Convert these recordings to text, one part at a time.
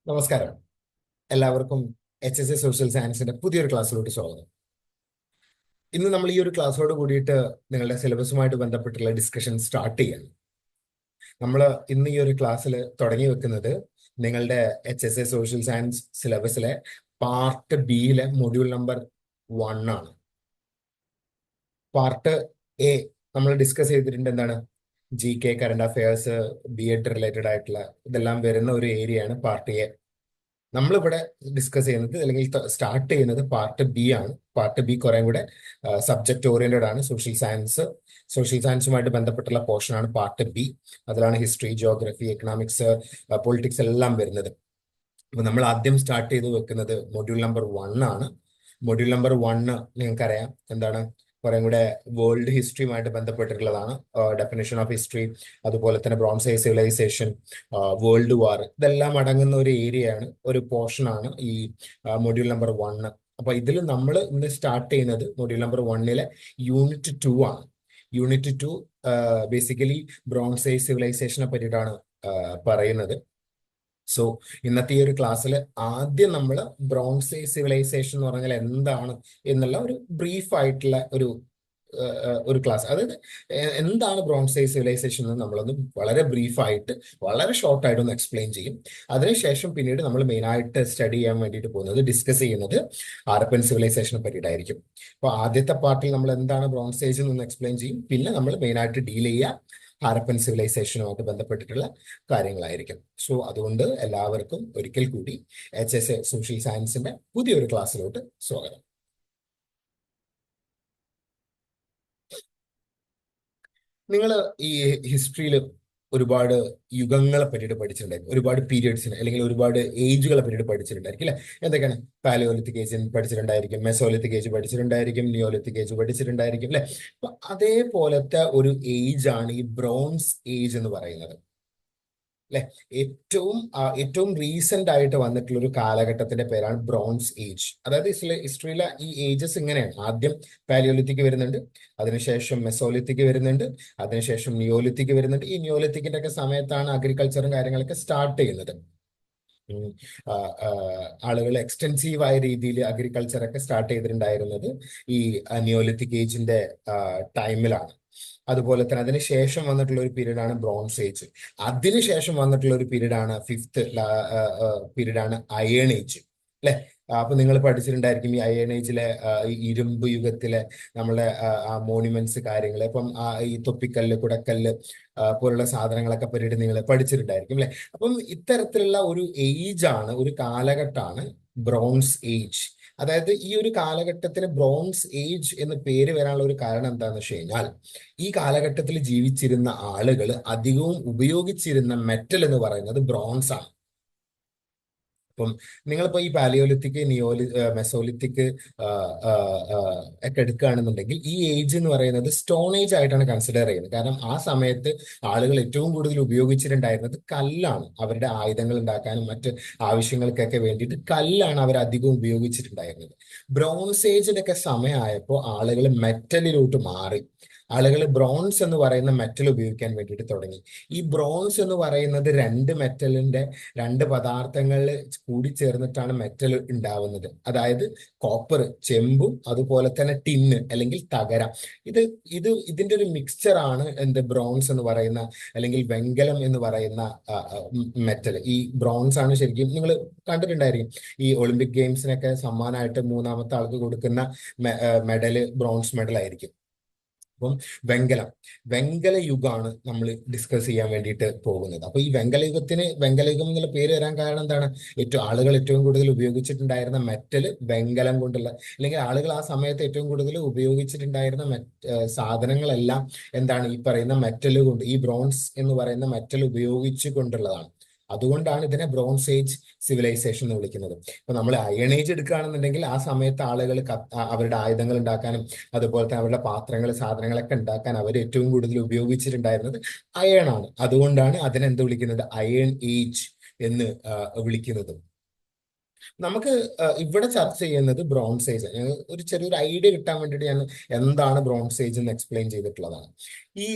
നമസ്കാരം. എല്ലാവർക്കും HSA social സയൻസിന്റെ പുതിയൊരു ക്ലാസ്സിലോട്ട് സ്വാഗതം. ഇന്ന് നമ്മൾ ഈ ഒരു ക്ലാസ്സോട് കൂടിയിട്ട് നിങ്ങളുടെ സിലബസുമായിട്ട് ബന്ധപ്പെട്ടുള്ള ഡിസ്കഷൻ സ്റ്റാർട്ട് ചെയ്യണം. നമ്മൾ ഇന്ന് ഈ ഒരു ക്ലാസ്സിൽ തുടങ്ങി വെക്കുന്നത് നിങ്ങളുടെ HSA സോഷ്യൽ സയൻസ് സിലബസിലെ പാർട്ട് ബിയിലെ മൊഡ്യൂൾ നമ്പർ 1 ആണ്. പാർട്ട് എ നമ്മൾ ഡിസ്കസ് ചെയ്തിട്ടുണ്ട്. എന്താണ്? GK, current affairs, BEd related ആയിട്ടുള്ള ഇതെല്ലാം വരുന്ന ഒരു ഏരിയയാണ് പാർട്ട് എ. നമ്മളിവിടെ ഡിസ്കസ് ചെയ്യുന്നത് അല്ലെങ്കിൽ സ്റ്റാർട്ട് ചെയ്യുന്നത് പാർട്ട് ബി ആണ്. പാർട്ട് ബി കുറെ കൂടെ സബ്ജക്ട് ഓറിയന്റഡ് ആണ്. സോഷ്യൽ സയൻസുമായിട്ട് ബന്ധപ്പെട്ടുള്ള പോർഷൻ ആണ് പാർട്ട് ബി. അതിലാണ് ഹിസ്റ്ററി, ജിയോഗ്രഫി, എക്കണോമിക്സ്, പൊളിറ്റിക്സ് എല്ലാം വരുന്നത്. അപ്പൊ നമ്മൾ ആദ്യം സ്റ്റാർട്ട് ചെയ്ത് വെക്കുന്നത് മൊഡ്യൂൾ നമ്പർ 1 ആണ്. മൊഡ്യൂൾ നമ്പർ 1 നിങ്ങൾക്കറിയാം എന്താണ്? കുറെ കൂടെ വേൾഡ് ഹിസ്റ്ററിയുമായിട്ട് ബന്ധപ്പെട്ടിട്ടുള്ളതാണ്. ഡെഫിനേഷൻ ഓഫ് ഹിസ്റ്ററി, അതുപോലെ തന്നെ bronze age civilisation, world war, ഇതെല്ലാം അടങ്ങുന്ന ഒരു ഏരിയയാണ്, ഒരു പോർഷൻ ആണ് ഈ മൊഡ്യൂൾ നമ്പർ 1. അപ്പൊ ഇതിൽ നമ്മൾ ഇന്ന് സ്റ്റാർട്ട് ചെയ്യുന്നത് മൊഡ്യൂൾ നമ്പർ 1 യൂണിറ്റ് 2 ആണ്. യൂണിറ്റ് 2 ബേസിക്കലി ബ്രോൺസ് ഏജ് സിവിലൈസേഷനെ പറ്റിയിട്ടാണ് പറയുന്നത്. സോ ഇന്നത്തെ ഈ ഒരു ക്ലാസ്സിൽ ആദ്യം നമ്മൾ ബ്രോൺസ് ഏജ് സിവിലൈസേഷൻ എന്ന് പറഞ്ഞാൽ എന്താണ് എന്നുള്ള ഒരു ബ്രീഫ് ആയിട്ടുള്ള ഒരു ക്ലാസ്, അതായത് എന്താണ് ബ്രോൺസ് ഏജ് സിവിലൈസേഷൻ എന്ന് നമ്മളൊന്ന് വളരെ ബ്രീഫായിട്ട് വളരെ ഷോർട്ടായിട്ട് ഒന്ന് എക്സ്പ്ലെയിൻ ചെയ്യും. അതിനുശേഷം പിന്നീട് നമ്മൾ മെയിനായിട്ട് സ്റ്റഡി ചെയ്യാൻ വേണ്ടിയിട്ട് പോകുന്നത്, ഡിസ്കസ് ചെയ്യുന്നത് ഹാരപ്പൻ സിവിലൈസേഷനെ പറ്റിയിട്ടായിരിക്കും. അപ്പോൾ ആദ്യത്തെ പാർട്ടിൽ നമ്മൾ എന്താണ് ബ്രോൺസ് ഏജ് എന്ന് എക്സ്പ്ലെയിൻ ചെയ്യും. പിന്നെ നമ്മൾ മെയിനായിട്ട് ഡീൽ ചെയ്യുക ഹാരപ്പൻ സിവിലൈസേഷനുമായിട്ട് ബന്ധപ്പെട്ടിട്ടുള്ള കാര്യങ്ങളായിരിക്കും. സോ അതുകൊണ്ട് എല്ലാവർക്കും ഒരിക്കൽ കൂടി HSA സോഷ്യൽ സയൻസിന്റെ പുതിയൊരു ക്ലാസ്സിലോട്ട് സ്വാഗതം. നിങ്ങൾ ഈ ഹിസ്റ്ററിയിൽ ഒരുപാട് യുഗങ്ങളെ പറ്റിയിട്ട് പഠിച്ചിട്ടുണ്ടായിരിക്കും, ഒരുപാട് പീരിയഡ്സിന് അല്ലെങ്കിൽ ഒരുപാട് ഏജുകളെ പറ്റിയിട്ട് പഠിച്ചിട്ടുണ്ടായിരിക്കും അല്ലെ? എന്തൊക്കെയാണ്? പാലിയോലിത്തിക് ഏജ് പഠിച്ചിട്ടുണ്ടായിരിക്കും, മെസോലിത്തിക് ഏജ് പഠിച്ചിട്ടുണ്ടായിരിക്കും, നിയോലിത്തിക് ഏജ് പഠിച്ചിട്ടുണ്ടായിരിക്കും അല്ലെ? അപ്പൊ അതേപോലത്തെ ഒരു ഏജ് ആണ് ഈ ബ്രോൺസ് ഏജ് എന്ന് പറയുന്നത് അല്ലെ? ഏറ്റവും റീസെന്റ് ആയിട്ട് വന്നിട്ടുള്ള ഒരു കാലഘട്ടത്തിന്റെ പേരാണ് ബ്രോൺസ് ഏജ്. അതായത് ഹിസ്റ്ററിയിലെ ഈ ഏജസ് ഇങ്ങനെയാണ്: ആദ്യം പാലിയോലിത്തിക് വരുന്നുണ്ട്, അതിനുശേഷം മെസോലിത്തിക് വരുന്നുണ്ട്, അതിനുശേഷം നിയോലിത്തിക് വരുന്നുണ്ട്. ഈ നിയോലിത്തിക്കിന്റെ ഒക്കെ സമയത്താണ് അഗ്രികൾച്ചറും കാര്യങ്ങളൊക്കെ സ്റ്റാർട്ട് ചെയ്യുന്നത്. ആളുകൾ എക്സ്റ്റെൻസീവ് ആയ രീതിയിൽ അഗ്രികൾച്ചർ ഒക്കെ സ്റ്റാർട്ട് ചെയ്തിട്ടുണ്ടായിരുന്നത് ഈ നിയോലിത്തിക് ഏജിന്റെ ടൈമിലാണ്. അതുപോലെ തന്നെ അതിനുശേഷം വന്നിട്ടുള്ള ഒരു പീരീഡ് ആണ് ബ്രോൺസ് ഏജ്. അതിനുശേഷം വന്നിട്ടുള്ള ഒരു പീരീഡ് ആണ് ഫിഫ്ത്ത് പീരീഡ് ആണ് അയേൺ ഏജ് അല്ലെ? അപ്പൊ നിങ്ങൾ പഠിച്ചിട്ടുണ്ടായിരിക്കും ഈ അയേൺ ഏജിലെ ഇരുമ്പ് യുഗത്തിലെ നമ്മളെ മോണ്യുമെന്റ്സ് കാര്യങ്ങൾ. ഇപ്പം ഈ തൊപ്പിക്കല്ല്, കുടക്കല്ല് പോലുള്ള സാധനങ്ങളൊക്കെ പറ്റിയിട്ട് നിങ്ങൾ പഠിച്ചിട്ടുണ്ടായിരിക്കും അല്ലെ? അപ്പം ഇത്തരത്തിലുള്ള ഒരു ഏജ് ആണ്, ഒരു കാലഘട്ടമാണ് ബ്രോൺസ് ഏജ്. അതായത് ഈ ഒരു കാലഘട്ടത്തിന് ബ്രോൺസ് ഏജ് എന്ന് പേര് വരാനുള്ള ഒരു കാരണം എന്താണെന്ന് വെച്ച് കഴിഞ്ഞാൽ, ഈ കാലഘട്ടത്തിൽ ജീവിച്ചിരുന്ന ആളുകൾ അധികവും ഉപയോഗിച്ചിരുന്ന മെറ്റൽ എന്ന് പറയുന്നത് ബ്രോൺസ് ആണ്. അപ്പം നിങ്ങളിപ്പോ ഈ പാലിയോലിത്തിക്, മെസോലിത്തിക് ഒക്കെ എടുക്കുകയാണെന്നുണ്ടെങ്കിൽ ഈ ഏജ് എന്ന് പറയുന്നത് സ്റ്റോൺ ഏജ് ആയിട്ടാണ് കൺസിഡർ ചെയ്യുന്നത്. കാരണം ആ സമയത്ത് ആളുകൾ ഏറ്റവും കൂടുതൽ ഉപയോഗിച്ചിട്ടുണ്ടായിരുന്നത് കല്ലാണ്. അവരുടെ ആയുധങ്ങൾ ഉണ്ടാക്കാനും മറ്റ് ആവശ്യങ്ങൾക്കൊക്കെ വേണ്ടിയിട്ട് കല്ലാണ് അവർ അധികം ഉപയോഗിച്ചിട്ടുണ്ടായിരുന്നത്. ബ്രോൺസ് ഏജിന്റെ ഒക്കെ സമയമായപ്പോൾ ആളുകൾ മെറ്റലിലോട്ട് മാറി. ആളുകൾ ബ്രോൺസ് എന്ന് പറയുന്ന മെറ്റൽ ഉപയോഗിക്കാൻ വേണ്ടിയിട്ട് തുടങ്ങി. ഈ ബ്രോൺസ് എന്ന് പറയുന്നത് രണ്ട് പദാർത്ഥങ്ങളിൽ കൂടി ചേർന്നിട്ടാണ് മെറ്റൽ ഉണ്ടാവുന്നത്. അതായത് കോപ്പർ, ചെമ്പും അതുപോലെ തന്നെ ടിന്ന് അല്ലെങ്കിൽ തകരം. ഇതിന്റെ ഒരു മിക്സ്ചർ ആണ് ബ്രോൺസ് എന്ന് പറയുന്ന അല്ലെങ്കിൽ വെങ്കലം എന്ന് പറയുന്ന മെറ്റൽ. ഈ ബ്രോൺസ് ആണ് ശരിക്കും നിങ്ങൾ കണ്ടിട്ടുണ്ടായിരിക്കും, ഈ ഒളിമ്പിക് ഗെയിംസിനൊക്കെ സമ്മാനമായിട്ട് മൂന്നാമത്തെ ആൾക്ക് കൊടുക്കുന്ന മെഡല് ബ്രോൺസ് മെഡൽ ആയിരിക്കും. അപ്പം വെങ്കല യുഗമാണ് നമ്മൾ ഡിസ്കസ് ചെയ്യാൻ വേണ്ടിയിട്ട് പോകുന്നത്. അപ്പൊ ഈ വെങ്കലയുഗം എന്നുള്ള പേര് വരാൻ കാരണം എന്താണ്? ആളുകൾ ഏറ്റവും കൂടുതൽ ഉപയോഗിച്ചിട്ടുണ്ടായിരുന്ന മെറ്റല് വെങ്കലം കൊണ്ടുള്ള, അല്ലെങ്കിൽ ആളുകൾ ആ സമയത്ത് ഏറ്റവും കൂടുതൽ ഉപയോഗിച്ചിട്ടുണ്ടായിരുന്ന സാധനങ്ങളെല്ലാം എന്താണ്? ഈ പറയുന്ന മെറ്റൽ കൊണ്ട്, ഈ ബ്രോൺസ് എന്ന് പറയുന്ന മെറ്റൽ ഉപയോഗിച്ചു കൊണ്ടുള്ളതാണ്. അതുകൊണ്ടാണ് ഇതിനെ ബ്രോൺസ് ഏജ് സിവിലൈസേഷൻ എന്ന് വിളിക്കുന്നത്. ഇപ്പൊ നമ്മൾ അയൺ ഏജ് എടുക്കുകയാണെന്നുണ്ടെങ്കിൽ ആ സമയത്ത് ആളുകൾ അവരുടെ ആയുധങ്ങൾ ഉണ്ടാക്കാനും അതുപോലെ തന്നെ അവരുടെ പാത്രങ്ങൾ, സാധനങ്ങളൊക്കെ ഉണ്ടാക്കാൻ അവർ ഏറ്റവും കൂടുതൽ ഉപയോഗിച്ചിട്ടുണ്ടായിരുന്നത് അയൺ ആണ്. അതുകൊണ്ടാണ് അതിനെന്ത് വിളിക്കുന്നത്? അയൺ ഏജ് എന്ന് വിളിക്കുന്നത്. നമുക്ക് ഇവിടെ ചർച്ച ചെയ്യുന്നത് ബ്രോൺസ് ഏജ്. ഒരു ചെറിയൊരു ഐഡിയ കിട്ടാൻ വേണ്ടിയിട്ട് ഞാൻ എന്താണ് ബ്രോൺസ് ഏജ് എന്ന് എക്സ്പ്ലെയിൻ ചെയ്തിട്ടുള്ളതാണ്. ഈ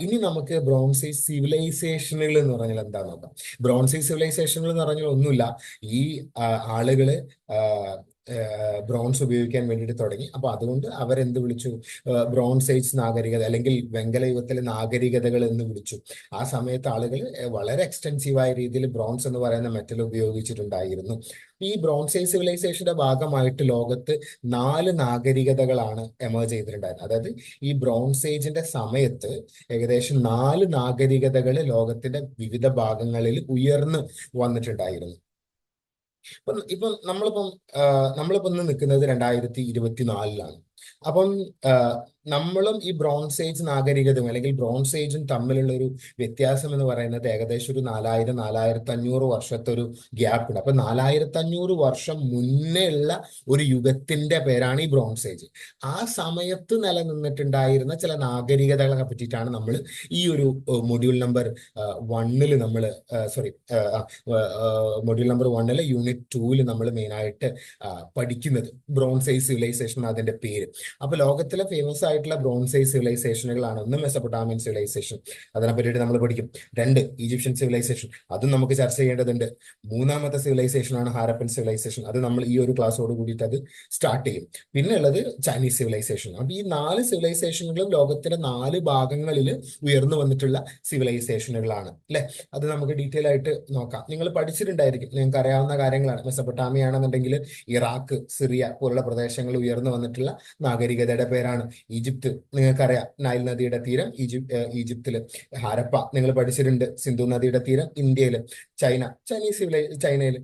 ഇനി നമുക്ക് ബ്രോൺസ് ഏജ് സിവിലൈസേഷനുകൾ എന്ന് പറഞ്ഞാൽ എന്താ നോക്കാം. ബ്രോൺസ് ഏജ് സിവിലൈസേഷനുകൾ എന്ന് പറഞ്ഞാൽ ഒന്നുമില്ല, ഈ ആളുകള് ബ്രോൺസ് ഉപയോഗിക്കാൻ വേണ്ടിയിട്ട് തുടങ്ങി. അപ്പൊ അതുകൊണ്ട് അവരെന്ത് വിളിച്ചു, ബ്രോൺസ് ഏജ് നാഗരികത അല്ലെങ്കിൽ വെങ്കല യുഗത്തിലെ നാഗരികതകൾ എന്ന് വിളിച്ചു. ആ സമയത്ത് ആളുകൾ വളരെ എക്സ്റ്റെൻസീവായ രീതിയിൽ ബ്രോൺസ് എന്ന് പറയുന്ന മെറ്റൽ ഉപയോഗിച്ചിട്ടുണ്ടായിരുന്നു. ഈ ബ്രോൺസ് ഏജ് സിവിലൈസേഷന്റെ ഭാഗമായിട്ട് ലോകത്ത് 4 നാഗരികതകളാണ് എമേർജ് ചെയ്തിട്ടുണ്ടായിരുന്നത്. അതായത് ഈ ബ്രോൺസ് ഏജിന്റെ സമയത്ത് ഏകദേശം 4 നാഗരികതകൾ ലോകത്തിന്റെ വിവിധ ഭാഗങ്ങളിൽ ഉയർന്നു വന്നിട്ടുണ്ടായിരുന്നു. ഇപ്പം നമ്മളിപ്പം ഇന്ന് നിൽക്കുന്നത് 2024-ലാണ്. അപ്പം നമ്മളും ഈ ബ്രോൺസ് ഏജ് നാഗരികതയും അല്ലെങ്കിൽ ബ്രോൺസ് ഏജും തമ്മിലുള്ള ഒരു വ്യത്യാസം എന്ന് പറയുന്നത് ഏകദേശം ഒരു 4000-4500 വർഷത്തെ ഒരു ഗ്യാപ്പ് ഉണ്ട്. അപ്പൊ 4500 വർഷം മുന്നേ ഉള്ള ഒരു യുഗത്തിന്റെ പേരാണ് ഈ ബ്രോൺസ് ഏജ്. ആ സമയത്ത് നിലനിന്നിട്ടുണ്ടായിരുന്ന ചില നാഗരികതകളെ പറ്റിയിട്ടാണ് നമ്മൾ ഈ ഒരു മൊഡ്യൂൾ നമ്പർ 1-ൽ നമ്മൾ മൊഡ്യൂൾ നമ്പർ 1-ൽ യൂണിറ്റ് 2-ൽ നമ്മൾ മെയിനായിട്ട് പഠിക്കുന്നത്. ബ്രോൺസ് ഏജ് സിവിലൈസേഷൻ അതിന്റെ പേര്. അപ്പൊ ലോകത്തിലെ ഫേമസ് ആയിട്ടുള്ള ബ്രോൺസ് ഏജ് സിവിലൈസേഷനുകളാണ്. ഒന്ന് മെസപ്പൊട്ടാമിയൻ സിവിലൈസേഷൻ, അതിനെ പറ്റിയിട്ട് നമ്മൾ പഠിക്കും. 2 ഈജിപ്ഷ്യൻ സിവിലൈസേഷൻ, അതും നമുക്ക് ചർച്ച ചെയ്യേണ്ടതുണ്ട്. 3-മത്തെ സിവിലൈസേഷൻ ആണ് ഹാരപ്പൻ സിവിലൈസേഷൻ, അത് നമ്മൾ ഈ ഒരു ക്ലാസ്സോട് കൂടിയിട്ട് അത് സ്റ്റാർട്ട് ചെയ്യും. പിന്നെ ഉള്ളത് ചൈനീസ് സിവിലൈസേഷൻ. അപ്പൊ ഈ 4 സിവിലൈസേഷനുകളും ലോകത്തിന്റെ 4 ഭാഗങ്ങളിൽ ഉയർന്നു വന്നിട്ടുള്ള സിവിലൈസേഷനുകളാണ് അല്ലെ. അത് നമുക്ക് ഡീറ്റെയിൽ ആയിട്ട് നോക്കാം. നിങ്ങൾ പഠിച്ചിട്ടുണ്ടായിരിക്കും, നിങ്ങൾക്ക് അറിയാവുന്ന കാര്യങ്ങളാണ്. മെസപ്പൊട്ടാമിയ ആണെന്നുണ്ടെങ്കിൽ ഇറാഖ്, സിറിയ പോലുള്ള പ്രദേശങ്ങളിൽ ഉയർന്നു വന്നിട്ടുള്ള നാഗരികതയുടെ പേരാണ്. ഈജിപ്ത് നിങ്ങൾക്കറിയാം, നൈൽ നദിയുടെ തീരം ഈജിപ്തില്. ഹാരപ്പ നിങ്ങൾ പഠിച്ചിട്ടുണ്ട്, സിന്ധു നദിയുടെ തീരം ഇന്ത്യയില്. ചൈനയില്.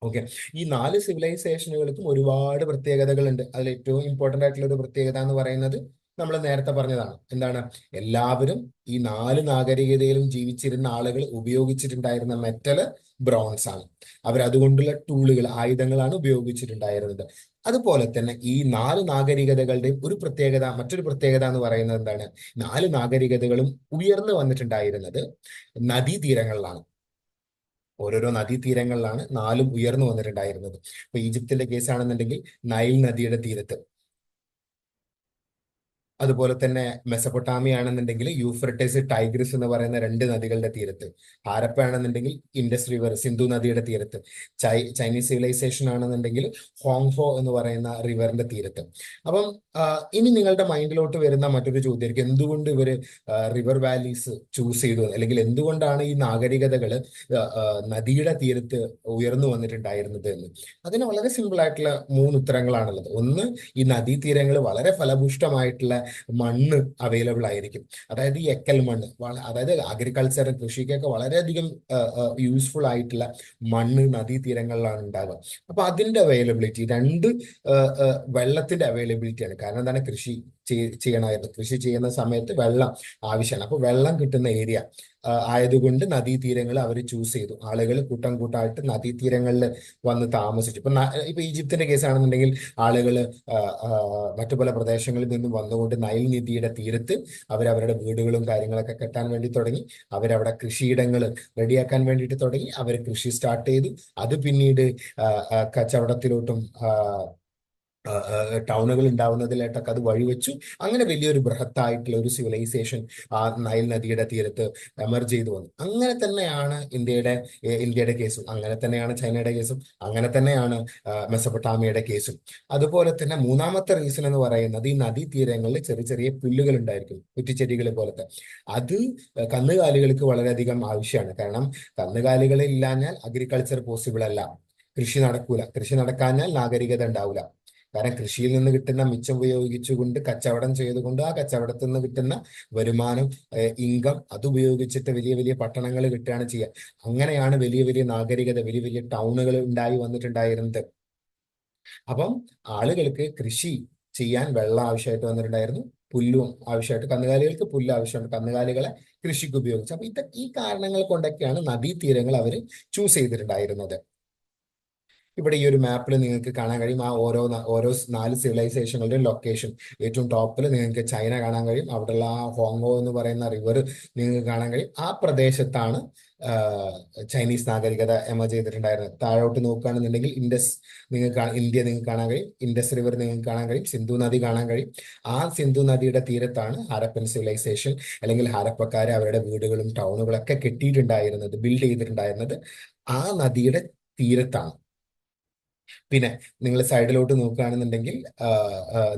ഓക്കെ. ഈ 4 സിവിലൈസേഷനുകൾക്കും ഒരുപാട് പ്രത്യേകതകളുണ്ട്. അതിൽ ഏറ്റവും ഇമ്പോർട്ടന്റ് ആയിട്ടുള്ള ഒരു പ്രത്യേകത എന്ന് പറയുന്നത് നമ്മൾ നേരത്തെ പറഞ്ഞതാണ്. എന്താണ്? എല്ലാവരും ഈ 4 നാഗരികതയിലും ജീവിച്ചിരുന്ന ആളുകൾ ഉപയോഗിച്ചിട്ടുണ്ടായിരുന്ന മെറ്റല് ബ്രോൺസ് ആണ്. അവരതുകൊണ്ടുള്ള ടൂളുകൾ, ആയുധങ്ങളാണ് ഉപയോഗിച്ചിട്ടുണ്ടായിരുന്നത്. അതുപോലെ തന്നെ ഈ 4 നാഗരികതകളുടെയും മറ്റൊരു പ്രത്യേകത എന്ന് പറയുന്നത് എന്താണ്? 4 നാഗരികതകളും ഉയർന്നു വന്നിട്ടുണ്ടായിരുന്നത് നദീതീരങ്ങളിലാണ്. ഓരോരോ നദീതീരങ്ങളിലാണ് 4ഉം ഉയർന്നു വന്നിട്ടുണ്ടായിരുന്നത്. ഇപ്പൊ ഈജിപ്തിന്റെ കേസാണെന്നുണ്ടെങ്കിൽ നൈൽ നദിയുടെ തീരത്ത്, അതുപോലെ തന്നെ മെസപ്പൊട്ടാമിയ ആണെന്നുണ്ടെങ്കിൽ യൂഫ്രട്ടീസ്, ടൈഗ്രിസ് എന്ന് പറയുന്ന 2 നദികളുടെ തീരത്ത്. ഹാരപ്പ ആണെന്നുണ്ടെങ്കിൽ ഇൻഡസ് റിവർ, സിന്ധു നദിയുടെ തീരത്ത്. ചൈനീസ് സിവിലൈസേഷൻ ആണെന്നുണ്ടെങ്കിൽ ഹോങ്ഹോ എന്ന് പറയുന്ന റിവറിന്റെ തീരത്ത്. അപ്പം ഇനി നിങ്ങളുടെ മൈൻഡിലോട്ട് വരുന്ന മറ്റൊരു ചോദ്യമായിരിക്കും, എന്തുകൊണ്ട് ഇവര് റിവർ വാലീസ് ചൂസ് ചെയ്തു, അല്ലെങ്കിൽ എന്തുകൊണ്ടാണ് ഈ നാഗരികതകൾ നദിയുടെ തീരത്ത് ഉയർന്നു വന്നിട്ടുണ്ടായിരുന്നത് എന്ന്. അതിന് വളരെ സിമ്പിൾ ആയിട്ടുള്ള 3 ഉത്തരങ്ങളാണുള്ളത്. ഒന്ന്, ഈ നദീതീരങ്ങൾ വളരെ ഫലഭൂഷ്ടമായിട്ടുള്ള മണ്ണ് അവൈലബിൾ ആയിരിക്കും. അതായത് ഈ എക്കൽ മണ്ണ്, അതായത് അഗ്രികൾച്ചർ, കൃഷിക്കൊക്കെ വളരെയധികം യൂസ്ഫുൾ ആയിട്ടുള്ള മണ്ണ് നദീതീരങ്ങളിലാണ് ഉണ്ടാവുക. അപ്പൊ അതിന്റെ അവൈലബിലിറ്റി. 2, വെള്ളത്തിന്റെ അവൈലബിലിറ്റിയാണ്. കാരണം എന്താണ്? ചെയ്യണമായിരുന്നു. കൃഷി ചെയ്യുന്ന സമയത്ത് വെള്ളം ആവശ്യമാണ്. അപ്പൊ വെള്ളം കിട്ടുന്ന ഏരിയ ആയതുകൊണ്ട് നദീതീരങ്ങൾ അവർ ചൂസ് ചെയ്തു. ആളുകൾ കൂട്ടം കൂട്ടമായിട്ട് നദീതീരങ്ങളിൽ വന്ന് താമസിച്ചു. ഇപ്പൊ ഈജിപ്തിന്റെ കേസാണെന്നുണ്ടെങ്കിൽ ആളുകൾ മറ്റു പല പ്രദേശങ്ങളിൽ നിന്നും വന്നുകൊണ്ട് നൈൽ നദിയുടെ തീരത്ത് അവരവരുടെ വീടുകളും കാര്യങ്ങളൊക്കെ കെട്ടാൻ വേണ്ടി തുടങ്ങി. അവരവിടെ കൃഷിയിടങ്ങൾ റെഡിയാക്കാൻ വേണ്ടിയിട്ട് തുടങ്ങി. അവർ കൃഷി സ്റ്റാർട്ട് ചെയ്തു. അത് പിന്നീട് കച്ചവടത്തിലോട്ടും ടൗണുകൾ ഉണ്ടാവുന്നതിലായിട്ടൊക്കെ അത് വഴിവെച്ചു. അങ്ങനെ വലിയൊരു ബൃഹത്തായിട്ടുള്ള ഒരു സിവിലൈസേഷൻ ആ നൈൽ നദിയുടെ തീരത്ത് എമർജ് ചെയ്തു വന്നു. അങ്ങനെ തന്നെയാണ് ഇന്ത്യയുടെ കേസും, അങ്ങനെ തന്നെയാണ് ചൈനയുടെ കേസും, അങ്ങനെ തന്നെയാണ് മെസപ്പൊട്ടാമിയയുടെ കേസും. അതുപോലെ തന്നെ 3-മത്തെ റീസൺ എന്ന് പറയുന്നത്, ഈ നദീതീരങ്ങളിൽ ചെറിയ ചെറിയ പുല്ലുകൾ ഉണ്ടായിരിക്കും, കുറ്റിച്ചെടികൾ പോലത്തെ. അത് കന്നുകാലികൾക്ക് വളരെയധികം ആവശ്യമാണ്. കാരണം കന്നുകാലികൾ ഇല്ലാഞ്ഞാൽ അഗ്രികൾച്ചർ പോസിബിൾ അല്ല, കൃഷി നടക്കൂല. കൃഷി നടക്കാഞ്ഞാൽ നാഗരികത ഉണ്ടാവില്ല. കാരണം കൃഷിയിൽ നിന്ന് കിട്ടുന്ന മിച്ചം ഉപയോഗിച്ചുകൊണ്ട് കച്ചവടം ചെയ്തുകൊണ്ട് ആ കച്ചവടത്തിൽ നിന്ന് കിട്ടുന്ന വരുമാനം, ഇൻകം, അത് ഉപയോഗിച്ചിട്ട് വലിയ വലിയ പട്ടണങ്ങൾ കിട്ടുകയാണ് ചെയ്യുക. അങ്ങനെയാണ് വലിയ വലിയ നാഗരികത, വലിയ വലിയ ടൗണുകൾ ഉണ്ടായി വന്നിട്ടുണ്ടായിരുന്നത്. അപ്പം ആളുകൾക്ക് കൃഷി ചെയ്യാൻ വെള്ളം ആവശ്യമായിട്ട് വന്നിട്ടുണ്ടായിരുന്നു, പുല്ലും ആവശ്യമായിട്ട്, കന്നുകാലികൾക്ക് പുല്ല് ആവശ്യമുണ്ട്, കന്നുകാലികളെ കൃഷിക്ക് ഉപയോഗിച്ചു. അപ്പൊ ഈ കാരണങ്ങൾ കൊണ്ടൊക്കെയാണ് നദീതീരങ്ങൾ അവർ ചൂസ് ചെയ്തിട്ടുണ്ടായിരുന്നത്. ഇവിടെ ഈ ഒരു മാപ്പിൽ നിങ്ങൾക്ക് കാണാൻ കഴിയും ആ ഓരോ 4 സിവിലൈസേഷനുകളുടെ ലൊക്കേഷൻ. ഏറ്റവും ടോപ്പിൽ നിങ്ങൾക്ക് ചൈന കാണാൻ കഴിയും. അവിടെയുള്ള ആ ഹോങ്കോ എന്ന് പറയുന്ന റിവർ നിങ്ങൾക്ക് കാണാൻ കഴിയും. ആ പ്രദേശത്താണ് ചൈനീസ് നാഗരികത എമർജ് ചെയ്തിട്ടുണ്ടായിരുന്നത്. താഴോട്ട് നോക്കുകയാണെന്നുണ്ടെങ്കിൽ ഇന്ത്യ നിങ്ങൾക്ക് കാണാൻ കഴിയും. ഇൻഡസ് റിവർ നിങ്ങൾക്ക് കാണാൻ കഴിയും. സിന്ധു നദി കാണാൻ കഴിയും. ആ സിന്ധു നദിയുടെ തീരത്താണ് ഹാരപ്പൻ സിവിലൈസേഷൻ അല്ലെങ്കിൽ ഹാരപ്പക്കാര് അവരുടെ വീടുകളും ടൗണുകളൊക്കെ കെട്ടിയിട്ടുണ്ടായിരുന്നത്, ബിൽഡ് ചെയ്തിട്ടുണ്ടായിരുന്നത് ആ നദിയുടെ തീരത്താണ്. പിന്നെ നിങ്ങൾ സൈഡിലോട്ട് നോക്കുകയാണെന്നുണ്ടെങ്കിൽ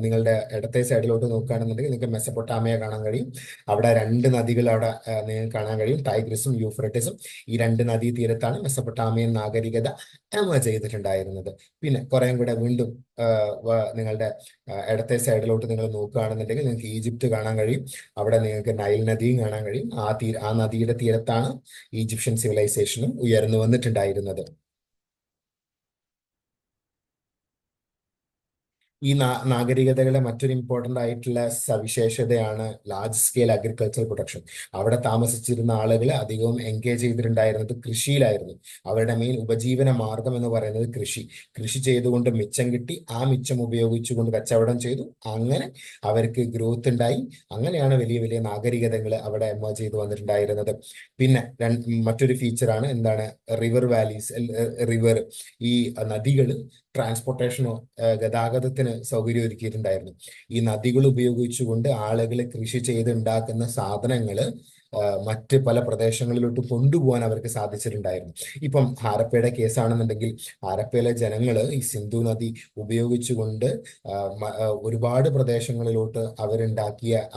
നിങ്ങളുടെ ഇടത്തെ സൈഡിലോട്ട് നോക്കുകയാണെന്നുണ്ടെങ്കിൽ നിങ്ങൾക്ക് മെസപ്പൊട്ടാമിയ കാണാൻ കഴിയും. അവിടെ 2 നദികൾ അവിടെ നിങ്ങൾക്ക് കാണാൻ കഴിയും, ടൈഗ്രിസും യൂഫ്രട്ടിസും. ഈ 2 നദീ തീരത്താണ് മെസപ്പൊട്ടാമിയൻ നാഗരികത എമർജ് ചെയ്തിട്ടുണ്ടായിരുന്നത്. പിന്നെ കുറേം കൂടെ വീണ്ടും നിങ്ങളുടെ ഇടത്തെ സൈഡിലോട്ട് നിങ്ങൾ നോക്കുകയാണെന്നുണ്ടെങ്കിൽ നിങ്ങൾക്ക് ഈജിപ്ത് കാണാൻ കഴിയും. അവിടെ നിങ്ങൾക്ക് നൈൽ നദിയും കാണാൻ കഴിയും. ആ നദിയുടെ തീരത്താണ് ഈജിപ്ഷ്യൻ സിവിലൈസേഷനും ഉയർന്നു വന്നിട്ടുണ്ടായിരുന്നത്. ഈ നാഗരികതകളുടെ മറ്റൊരു ഇമ്പോർട്ടന്റ് ആയിട്ടുള്ള സവിശേഷതയാണ് ലാർജ് സ്കെയിൽ അഗ്രികൾച്ചർ പ്രൊഡക്ഷൻ. അവിടെ താമസിച്ചിരുന്ന ആളുകൾ അധികവും എൻഗേജ് ചെയ്തിട്ടുണ്ടായിരുന്നത് കൃഷിയിലായിരുന്നു. അവരുടെ മെയിൻ ഉപജീവന മാർഗം എന്ന് പറയുന്നത് കൃഷി ചെയ്തുകൊണ്ട് മിച്ചം കിട്ടി. ആ മിച്ചം ഉപയോഗിച്ചുകൊണ്ട് കച്ചവടം ചെയ്തു. അങ്ങനെ അവർക്ക് ഗ്രോത്ത് ഉണ്ടായി. അങ്ങനെയാണ് വലിയ വലിയ നാഗരികതകൾ അവിടെ എമർജ് ചെയ്ത് വന്നിട്ടുണ്ടായിരുന്നത്. പിന്നെ മറ്റൊരു ഫീച്ചറാണ് എന്താണ്, റിവർ വാലീസ്. ഈ നദികൾ ട്രാൻസ്പോർട്ടേഷനോ ഗതാഗതത്തിന് സൗകര്യം ഒരുക്കിയിട്ടുണ്ടായിരുന്നു. ഈ നദികൾ ഉപയോഗിച്ചുകൊണ്ട് ആളുകൾ കൃഷി ചെയ്ത് ഉണ്ടാക്കുന്ന സാധനങ്ങൾ മറ്റ് പല പ്രദേശങ്ങളിലോട്ട് കൊണ്ടുപോകാൻ അവർക്ക് സാധിച്ചിട്ടുണ്ടായിരുന്നു. ഇപ്പം ഹാരപ്പയുടെ കേസാണെന്നുണ്ടെങ്കിൽ ഹാരപ്പയിലെ ജനങ്ങൾ ഈ സിന്ധു നദി ഉപയോഗിച്ചുകൊണ്ട് ഒരുപാട് പ്രദേശങ്ങളിലോട്ട്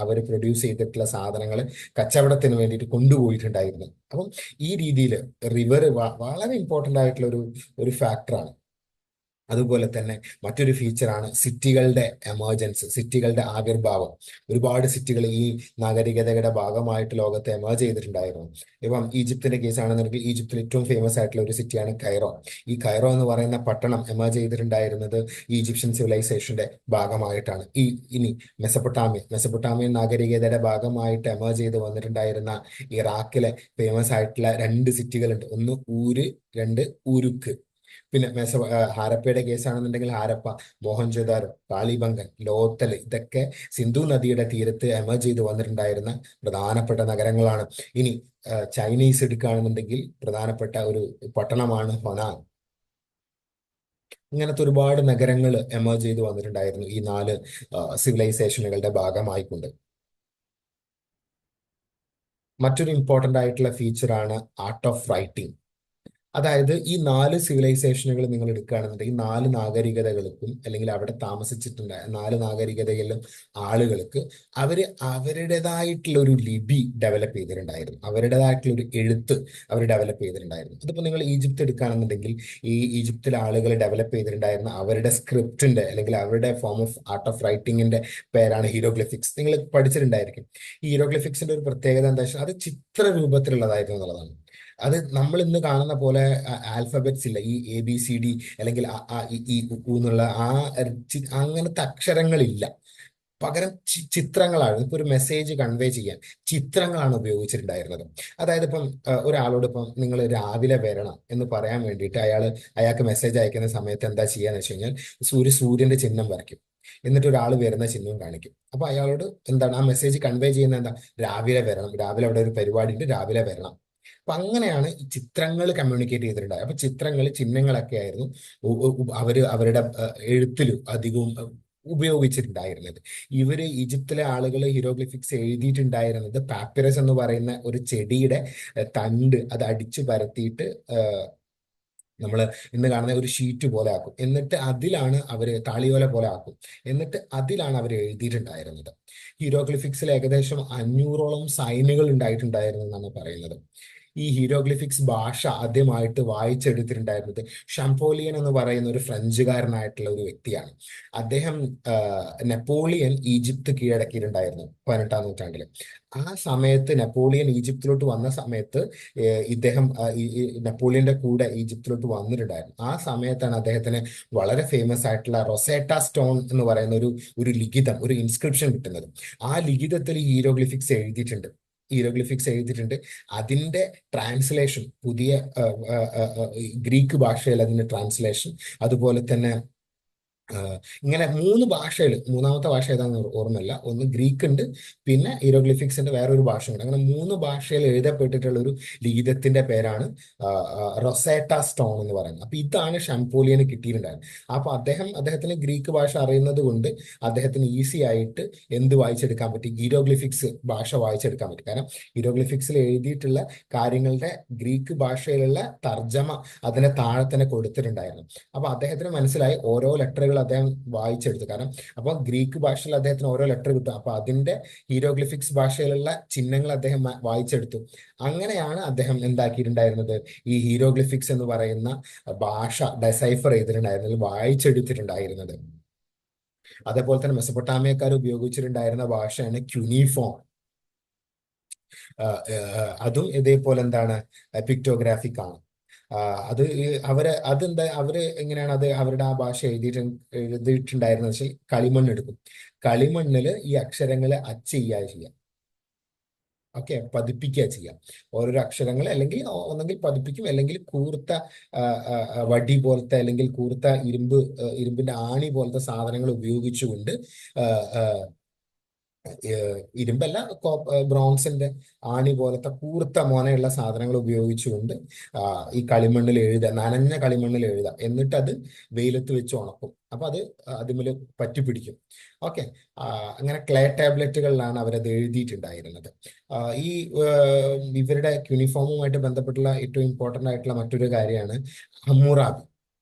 അവർ പ്രൊഡ്യൂസ് ചെയ്തിട്ടുള്ള സാധനങ്ങൾ കച്ചവടത്തിന് വേണ്ടിയിട്ട് കൊണ്ടുപോയിട്ടുണ്ടായിരുന്നു. അപ്പം ഈ രീതിയിൽ റിവർ വളരെ ഇമ്പോർട്ടൻ്റ് ആയിട്ടുള്ള ഒരു ഫാക്ടറാണ്. അതുപോലെ തന്നെ മറ്റൊരു ഫീച്ചറാണ് സിറ്റികളുടെ എമർജൻസ്, സിറ്റികളുടെ ആവിർഭാവം. ഒരുപാട് സിറ്റികൾ ഈ നാഗരികതയുടെ ഭാഗമായിട്ട് ലോകത്തെ എമർജ് ചെയ്തിട്ടുണ്ടായിരുന്നു. ഇപ്പം ഈജിപ്തിന്റെ കേസാണെന്നുണ്ടെങ്കിൽ ഈജിപ്തിൽ ഏറ്റവും ഫേമസ് ആയിട്ടുള്ള ഒരു സിറ്റിയാണ് കൈറോ. ഈ കൈറോ എന്ന് പറയുന്ന പട്ടണം എമർജ് ചെയ്തിട്ടുണ്ടായിരുന്നത് ഈജിപ്ഷ്യൻ സിവിലൈസേഷന്റെ ഭാഗമായിട്ടാണ്. ഇനി മെസപ്പൊട്ടാമിയൻ നാഗരികതയുടെ ഭാഗമായിട്ട് എമർജ് ചെയ്ത് വന്നിട്ടുണ്ടായിരുന്ന ഇറാഖിലെ ഫേമസ് ആയിട്ടുള്ള 2 സിറ്റികളുണ്ട്. ഒന്ന് ഊര്, 2 ഉരുക്ക്. പിന്നെ ഹാരപ്പയുടെ കേസാണെന്നുണ്ടെങ്കിൽ ഹാരപ്പ, മോഹൻജൊദാരോ, കാളിബംഗൻ, ലോത്തൽ, ഇതൊക്കെ സിന്ധു നദിയുടെ തീരത്ത് എമർജ് ചെയ്ത് വന്നിട്ടുണ്ടായിരുന്ന പ്രധാനപ്പെട്ട നഗരങ്ങളാണ്. ഇനി ചൈനീസ് എടുക്കുകയാണെന്നുണ്ടെങ്കിൽ പ്രധാനപ്പെട്ട ഒരു പട്ടണമാണ് ഹൊനാങ്. ഇങ്ങനത്തെ ഒരുപാട് നഗരങ്ങൾ എമർജ് ചെയ്ത് വന്നിട്ടുണ്ടായിരുന്നു ഈ 4 സിവിലൈസേഷനുകളുടെ ഭാഗമായിക്കൊണ്ട്. മറ്റൊരു ഇമ്പോർട്ടൻ്റ് ആയിട്ടുള്ള ഫീച്ചറാണ് ആർട്ട് ഓഫ് റൈറ്റിംഗ്. അതായത് ഈ 4 സിവിലൈസേഷനുകൾ നിങ്ങൾ എടുക്കുകയാണെന്നുണ്ടെങ്കിൽ 4 നാഗരികതകൾക്കും അല്ലെങ്കിൽ അവിടെ താമസിച്ചിട്ടുണ്ടായ 4 നാഗരികതകളിലും ആളുകൾക്ക് അവരുടേതായിട്ടുള്ള ഒരു ലിപി ഡെവലപ്പ് ചെയ്തിട്ടുണ്ടായിരുന്നു. അവരുടേതായിട്ടുള്ള ഒരു എഴുത്ത് അവർ ഡെവലപ്പ് ചെയ്തിട്ടുണ്ടായിരുന്നു. അതിപ്പോൾ നിങ്ങൾ ഈജിപ്ത് എടുക്കുകയാണെന്നുണ്ടെങ്കിൽ ഈ ഈജിപ്തിലെ ആളുകൾ ഡെവലപ്പ് ചെയ്തിട്ടുണ്ടായിരുന്ന അവരുടെ സ്ക്രിപ്റ്റിന്റെ അല്ലെങ്കിൽ അവരുടെ ഫോം ഓഫ് ആർട്ട് ഓഫ് റൈറ്റിംഗിന്റെ പേരാണ് ഹീറോഗ്ലിഫിക്സ്. നിങ്ങൾ പഠിച്ചിട്ടുണ്ടായിരിക്കും. ഈ ഹീറോഗ്ലിഫിക്സിന്റെ ഒരു പ്രത്യേകത എന്താ വെച്ചാൽ അത് ചിത്ര രൂപത്തിലുള്ളതായിരുന്നു എന്നുള്ളതാണ്. അത് നമ്മൾ ഇന്ന് കാണുന്ന പോലെ ആൽഫബറ്റ്സ് ഇല്ല. ഈ ABCD അല്ലെങ്കിൽ അ, ആ, ഇ, ഈ, ഉ എന്നുള്ള അങ്ങനത്തെ അക്ഷരങ്ങളില്ല. പകരം ചിത്രങ്ങളാണ്. ഇപ്പൊ ഒരു മെസ്സേജ് കൺവേ ചെയ്യാൻ ചിത്രങ്ങളാണ് ഉപയോഗിച്ചിട്ടുണ്ടായിരുന്നത്. അതായത് ഇപ്പം ഒരാളോട് ഇപ്പം നിങ്ങൾ രാവിലെ വരണം എന്ന് പറയാൻ വേണ്ടിയിട്ട് അയാൾക്ക് മെസ്സേജ് അയക്കുന്ന സമയത്ത് എന്താ ചെയ്യാന്ന് വെച്ച് കഴിഞ്ഞാൽ സൂര്യന്റെ ചിഹ്നം വരയ്ക്കും. എന്നിട്ട് ഒരാൾ വരുന്ന ചിഹ്നവും കാണിക്കും. അപ്പൊ അയാളോട് എന്താണ് ആ മെസ്സേജ് കൺവേ ചെയ്യുന്നത്, എന്താ, രാവിലെ വരണം, രാവിലെ അവിടെ ഒരു പരിപാടി ഉണ്ട്, രാവിലെ വരണം. അപ്പൊ അങ്ങനെയാണ് ഈ ചിത്രങ്ങൾ കമ്മ്യൂണിക്കേറ്റ് ചെയ്തിട്ടുണ്ടായത്. അപ്പൊ ചിഹ്നങ്ങളൊക്കെ ആയിരുന്നു അവരുടെ എഴുത്തിൽ അധികവും ഉപയോഗിച്ചിട്ടുണ്ടായിരുന്നത്. ഈജിപ്തിലെ ആളുകൾ ഹീറോഗ്ലിഫിക്സ് എഴുതിയിട്ടുണ്ടായിരുന്നത് പാപ്പിറസ് എന്ന് പറയുന്ന ഒരു ചെടിയുടെ തണ്ട് അത് അടിച്ചു പരത്തിയിട്ട് നമ്മൾ ഇന്ന് കാണുന്ന ഒരു ഷീറ്റ് പോലെ ആക്കും. എന്നിട്ട് അതിലാണ് അവർ താളിയോല പോലെ ആക്കും. എന്നിട്ട് അതിലാണ് അവർ എഴുതിയിട്ടുണ്ടായിരുന്നത്. ഹീറോഗ്ലിഫിക്സിൽ ഏകദേശം 500ഓളം സൈനുകൾ ഉണ്ടായിട്ടുണ്ടായിരുന്നു എന്നാണ് പറയുന്നത്. ഈ ഹീറോഗ്ലിഫിക്സ് ഭാഷ ആദ്യമായിട്ട് വായിച്ചെടുത്തിട്ടുണ്ടായിരുന്നത് ഷംപോലിയൻ എന്ന് പറയുന്ന ഒരു ഫ്രഞ്ചുകാരനായിട്ടുള്ള ഒരു വ്യക്തിയാണ്. അദ്ദേഹം നെപ്പോളിയൻ ഈജിപ്ത് കീഴടക്കിയിട്ടുണ്ടായിരുന്നു 18-ാം നൂറ്റാണ്ടിൽ. ആ സമയത്ത് നെപ്പോളിയൻ ഈജിപ്തിലോട്ട് വന്ന സമയത്ത് ഇദ്ദേഹം നെപ്പോളിയന്റെ കൂടെ ഈജിപ്തിലോട്ട് വന്നിട്ടുണ്ടായിരുന്നു. ആ സമയത്താണ് അദ്ദേഹത്തിന് വളരെ ഫേമസ് ആയിട്ടുള്ള റൊസേറ്റ സ്റ്റോൺ എന്ന് പറയുന്ന ഒരു ലിഖിതം, ഒരു ഇൻസ്ക്രിപ്ഷൻ കിട്ടുന്നത്. ആ ലിഖിതത്തിൽ ഹീറോഗ്ലിഫിക്സ് എഴുതിയിട്ടുണ്ട്. ഹീറോഗ്ലിഫിക്സ് എഴുതിയിട്ടുണ്ട്. അതിന്റെ ട്രാൻസ്ലേഷൻ, പുതിയ ഗ്രീക്ക് ഭാഷയിൽ അതിന്റെ ട്രാൻസ്ലേഷൻ, അതുപോലെ തന്നെ ഇങ്ങനെ 3 ഭാഷയിൽ, മൂന്നാമത്തെ ഭാഷ ഏതാണെന്ന് ഓർമ്മയില്ല, ഒന്ന് ഗ്രീക്ക് ഉണ്ട്, പിന്നെ ഹീറോഗ്ലിഫിക്സിന്റെ വേറൊരു ഭാഷയുണ്ട്. അങ്ങനെ 3 ഭാഷയിൽ എഴുതപ്പെട്ടിട്ടുള്ള ഒരു ലിഖിതത്തിന്റെ പേരാണ് റൊസേറ്റ സ്റ്റോൺ എന്ന് പറയുന്നത്. അപ്പൊ ഇതാണ് ഷംപോലിയന് കിട്ടിയിട്ടുണ്ടായത്. അപ്പൊ അദ്ദേഹത്തിന് ഗ്രീക്ക് ഭാഷ അറിയുന്നത് കൊണ്ട് അദ്ദേഹത്തിന് ഈസി ആയിട്ട് എന്ത് വായിച്ചെടുക്കാൻ പറ്റി, ഹീറോഗ്ലിഫിക്സ് ഭാഷ വായിച്ചെടുക്കാൻ പറ്റി. കാരണം ഹീറോഗ്ലിഫിക്സിൽ എഴുതിയിട്ടുള്ള കാര്യങ്ങളുടെ ഗ്രീക്ക് ഭാഷയിലുള്ള തർജ്ജമ അതിനെ താഴെ തന്നെ കൊടുത്തിട്ടുണ്ടായിരുന്നു. അപ്പൊ അദ്ദേഹത്തിന് മനസ്സിലായി, ഓരോ ലെറ്ററുകൾ അദ്ദേഹം വായിച്ചെടുത്തു. കാരണം അപ്പൊ ഗ്രീക്ക് ഭാഷയിൽ അദ്ദേഹത്തിന് ഓരോ ലെറ്റർ കിട്ടും, അപ്പൊ അതിന്റെ ഹീറോഗ്ലിഫിക്സ് ഭാഷയിലുള്ള ചിഹ്നങ്ങൾ അദ്ദേഹം വായിച്ചെടുത്തു. അങ്ങനെയാണ് അദ്ദേഹം എന്താക്കിയിട്ടുണ്ടായിരുന്നത്, ഈ ഹീറോഗ്ലിഫിക്സ് എന്ന് പറയുന്ന ഭാഷ ഡെസൈഫർ ചെയ്തിട്ടുണ്ടായിരുന്നത്, വായിച്ചെടുത്തിട്ടുണ്ടായിരുന്നത്. അതേപോലെ തന്നെ മെസപ്പൊട്ടാമിയക്കാർ ഉപയോഗിച്ചിട്ടുണ്ടായിരുന്ന ഭാഷയാണ് ക്യുനിഫോം. അതും ഇതേപോലെ എന്താണ്, പിക്ടോഗ്രാഫിക് ആണ്. അത് അവര് എങ്ങനെയാണ് അത് അവരുടെ ആ ഭാഷ എഴുതിയിട്ടുണ്ടായിരുന്നത് വെച്ചാൽ, കളിമണ്ണ് എടുക്കും. കളിമണ്ണില് ഈ അക്ഷരങ്ങള് ചെയ്യുക. ഓക്കെ, പതിപ്പിക്കുക ചെയ്യാം. ഓരോരോ അക്ഷരങ്ങൾ അല്ലെങ്കിൽ ഒന്നെങ്കിൽ പതിപ്പിക്കും, അല്ലെങ്കിൽ കൂർത്ത വടി പോലത്തെ, അല്ലെങ്കിൽ കൂർത്ത ഇരുമ്പിന്റെ ആണി പോലത്തെ സാധനങ്ങൾ ഉപയോഗിച്ചുകൊണ്ട്, ഇരുമ്പല്ല, ബ്രോൺസിന്റെ ആണി പോലത്തെ കൂർത്ത മോനയുള്ള സാധനങ്ങൾ ഉപയോഗിച്ചുകൊണ്ട് ഈ കളിമണ്ണിൽ എഴുതുക, നനഞ്ഞ കളിമണ്ണിൽ എഴുതുക, എന്നിട്ട് അത് വെയിലത്ത് വെച്ച് ഉണക്കും. അപ്പൊ അത് അതിമേൽ പറ്റിപ്പിടിക്കും. ഓക്കെ, അങ്ങനെ ക്ലേ ടാബ്ലറ്റുകളിലാണ് അവരത് എഴുതിയിട്ടുണ്ടായിരുന്നത്. ഈ ഇവരുടെ യൂണിഫോമുമായിട്ട് ബന്ധപ്പെട്ടുള്ള ഏറ്റവും ഇമ്പോർട്ടന്റ് ആയിട്ടുള്ള മറ്റൊരു കാര്യമാണ് ഹമ്മുറാബി.